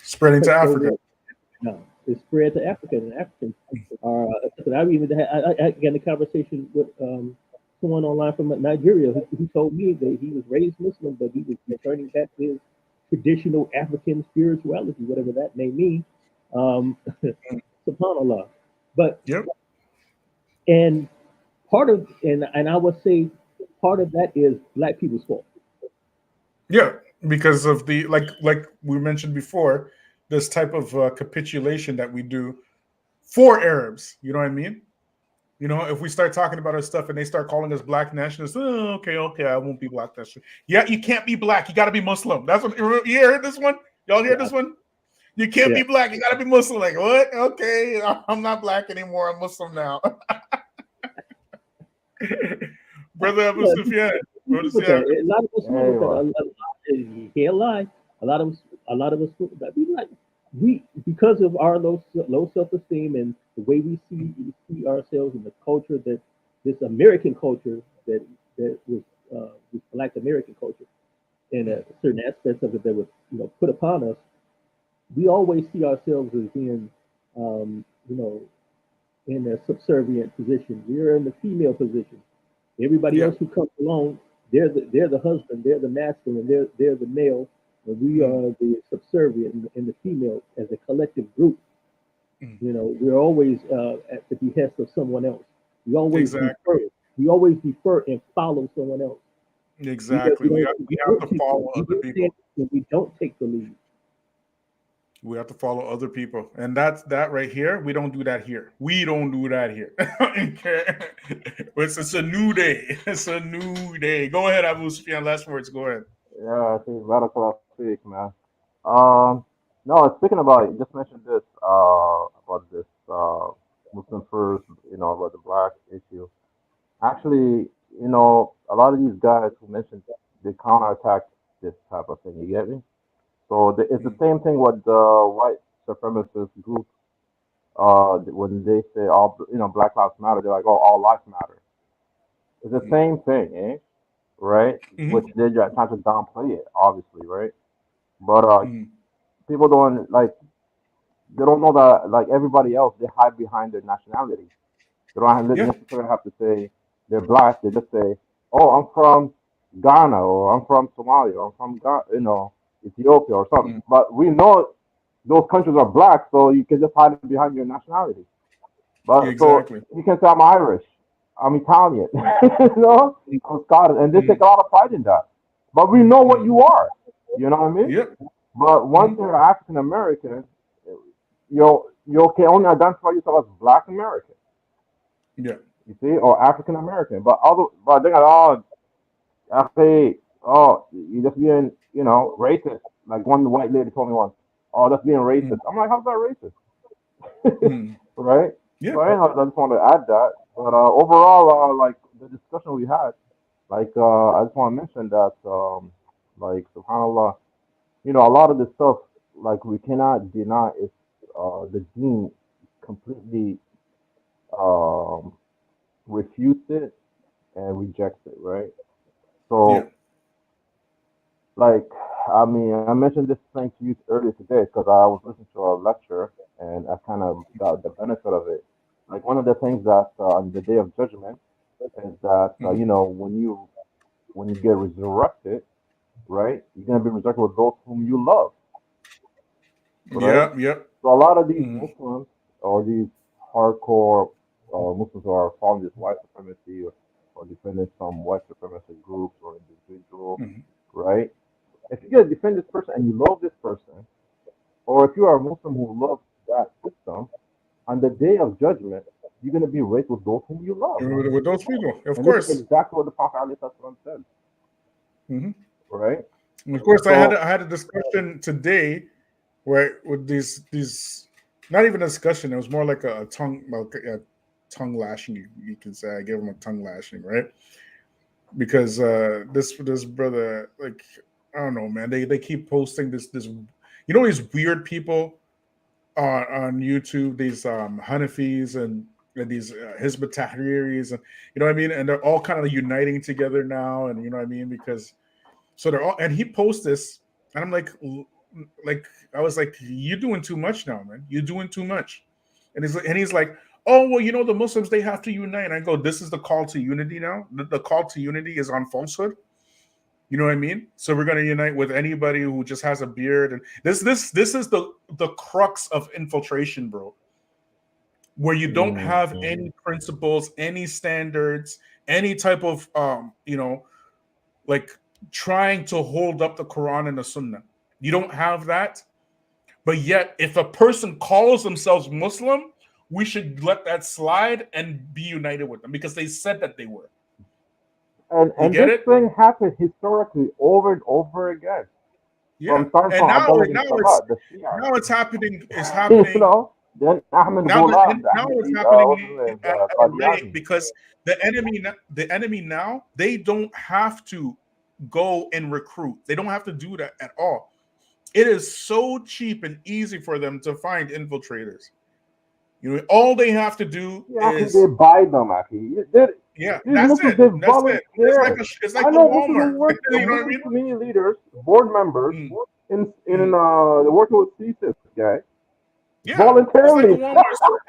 spreading to Africa. No, it's spread to Africa, and Africans are. I even I got a conversation with someone online from Nigeria who told me that he was raised Muslim, but he was returning back to his traditional African spirituality, whatever that may mean. SubhanAllah. But and part of and I would say part of that is black people's fault. Yeah, because of the like we mentioned before, this type of capitulation that we do for Arabs. You know what I mean? You know, if we start talking about our stuff and they start calling us black nationalists, okay, I won't be black nationalist. Yeah, you can't be black. You got to be Muslim. That's what you heard this one. Y'all hear this one? You can't be black. You got to be Muslim. Like what? Okay, I'm not black anymore. I'm Muslim now. Brother Abu Sufyan. A lot of us can't lie. A lot of us we because of our low self-esteem and the way we see ourselves in the culture that this American culture that was this Black American culture and certain aspects of it that was put upon us. We always see ourselves as being in a subservient position. We're in the female position. Everybody else who comes along, they're the husband, they're the masculine, they're the male, and we are the subservient and the female as a collective group. We're always at the behest of someone else. We always defer and follow someone else. Exactly. We have to follow other people. We don't take the lead. We have to follow other people. And that right here, we don't do that here. We don't do that here. It's a new day. It's a new day. Go ahead, Abu Sufyan. Last words. Go ahead. Yeah, I think radical speak, man. No, speaking about, you just mentioned this, about this, Muslim first, about the black issue. Actually, a lot of these guys who mentioned they counterattack this type of thing. You get me? So it's the same thing with the white supremacist group. When they say all, Black Lives Matter, they're like, oh, all lives matter. It's the same thing, eh? Right? Which they're trying to downplay it, obviously, right? But people don't they don't know that like everybody else, they hide behind their nationality. They don't necessarily have to say they're black. They just say, oh, I'm from Ghana, or I'm from Somalia, or I'm from Ethiopia or something. But we know those countries are black, so you can just hide behind your nationality. But so you can say I'm Irish, I'm Italian, I'm Scottish, and they take a lot of pride in that. But we know what you are. You know what I mean? Yep. But once you're African American, you can only identify yourself as Black American. Yeah. You see, or African American. But they're like, you just being, racist. Like one white lady told me once, oh, that's being racist. I'm like, how's that racist? Right? Yeah. So anyhow, I just want to add that. But overall, like the discussion we had, I just want to mention that, subhanAllah, a lot of this stuff, we cannot deny is the deen completely refutes it and rejects it, right? So, I mean, I mentioned this thing to you earlier today because I was listening to a lecture and I kind of got the benefit of it. Like one of the things that on the day of judgment is that Mhm. when you get resurrected, right? You're gonna be resurrected with those whom you love, right? Yep, yep. So a lot of these Mhm. Muslims or these hardcore Muslims who are following this white supremacy or defending some white supremacist groups or individual, Mhm. right? If you're gonna defend this person and you love this person, or if you are a Muslim who loves that system, on the day of judgment, you're gonna be raised with those whom you love. With those people, of And this is course. exactly what the Prophet ﷺ said, Hmm. right? And of course, So I had a discussion today where with these not even a discussion. It was more like a tongue lashing. You can say I gave him a tongue lashing, right? Because this brother, like, I don't know, man. They keep posting this. You know, these weird people on YouTube, these Hanafis and these Hizb Tahriris, and you know what I mean, and they're all kind of uniting together now, and you know what I mean, because so they're all, and he posts this, and I'm like I was like, you're doing too much now, man. You're doing too much, and he's like, oh well, you know, the Muslims, they have to unite. I go, this is the call to unity now. The call to unity is on falsehood. You know what I mean? So we're gonna unite with anybody who just has a beard, and this is the crux of infiltration, bro. Where you don't have any principles, any standards, any type of like trying to hold up the Quran and the Sunnah. You don't have that. But yet, if a person calls themselves Muslim, we should let that slide and be united with them because they said that they were. You and get this it? thing happened historically over and over again. Yeah. From starting And from Abdullah bin Sabah, the now Shiite. it's happening. It's You happening know, then Ahmed now. Ghulam, the Now it's Ahmadi, what's his happening name, at a rate Qadiani. because the enemy now, they don't have to go and recruit. They don't have to do that at all. It is so cheap and easy for them to find infiltrators. You know, all they have to do Yeah, they is, buy them, Aki. yeah, These that's Muslims, it. they That's it. volunteer. It's I like the know Muslims who Walmart. work, You know what I Muslim mean? community leaders, board members, Mm, in mm. they're working with CSIS guy Yeah, it's like the voluntarily, Walmart store.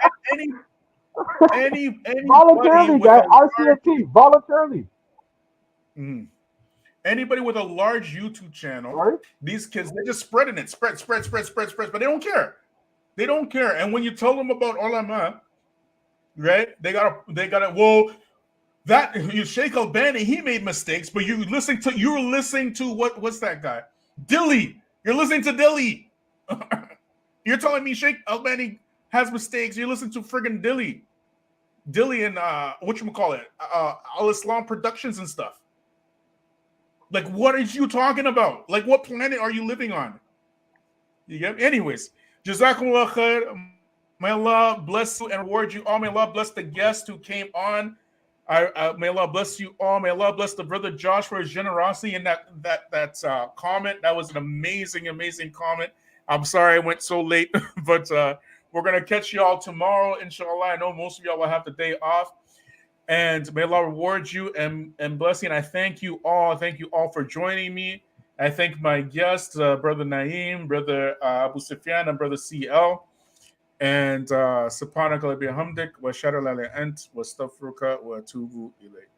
Anybody voluntarily, with guy, a large, RCMP, voluntarily. mm, anybody with a large YouTube channel, Right? these kids, they're just spreading it, spread, but they don't care. They don't care. And when you tell them about ulama, right? They gotta. Well, that you Sheikh Albani, he made mistakes, but you're listening to what's that guy? Dilly. You're listening to Dilly. You're telling me Sheikh Albani has mistakes. You're listening to friggin' Dilly. Dilly and whatchamacallit, Al Islam Productions and stuff. Like, what are you talking about? Like, what planet are you living on? You get me? Anyways, Jazakumullah khair. May Allah bless you and reward you all. May Allah bless the guests who came on. May Allah bless you all. May Allah bless the brother Josh for his generosity and that comment. That was an amazing comment. I'm sorry I went so late, but we're gonna catch y'all tomorrow, inshallah. I know most of y'all will have the day off. And may Allah reward you and bless you. And I thank you all. Thank you all for joining me. I thank my guests, Brother Naeem, Brother Abu Sufyan, and Brother CL. And subhanaka bihamdik wa shara la ant wa astaghfiruka wa atubu ilayk.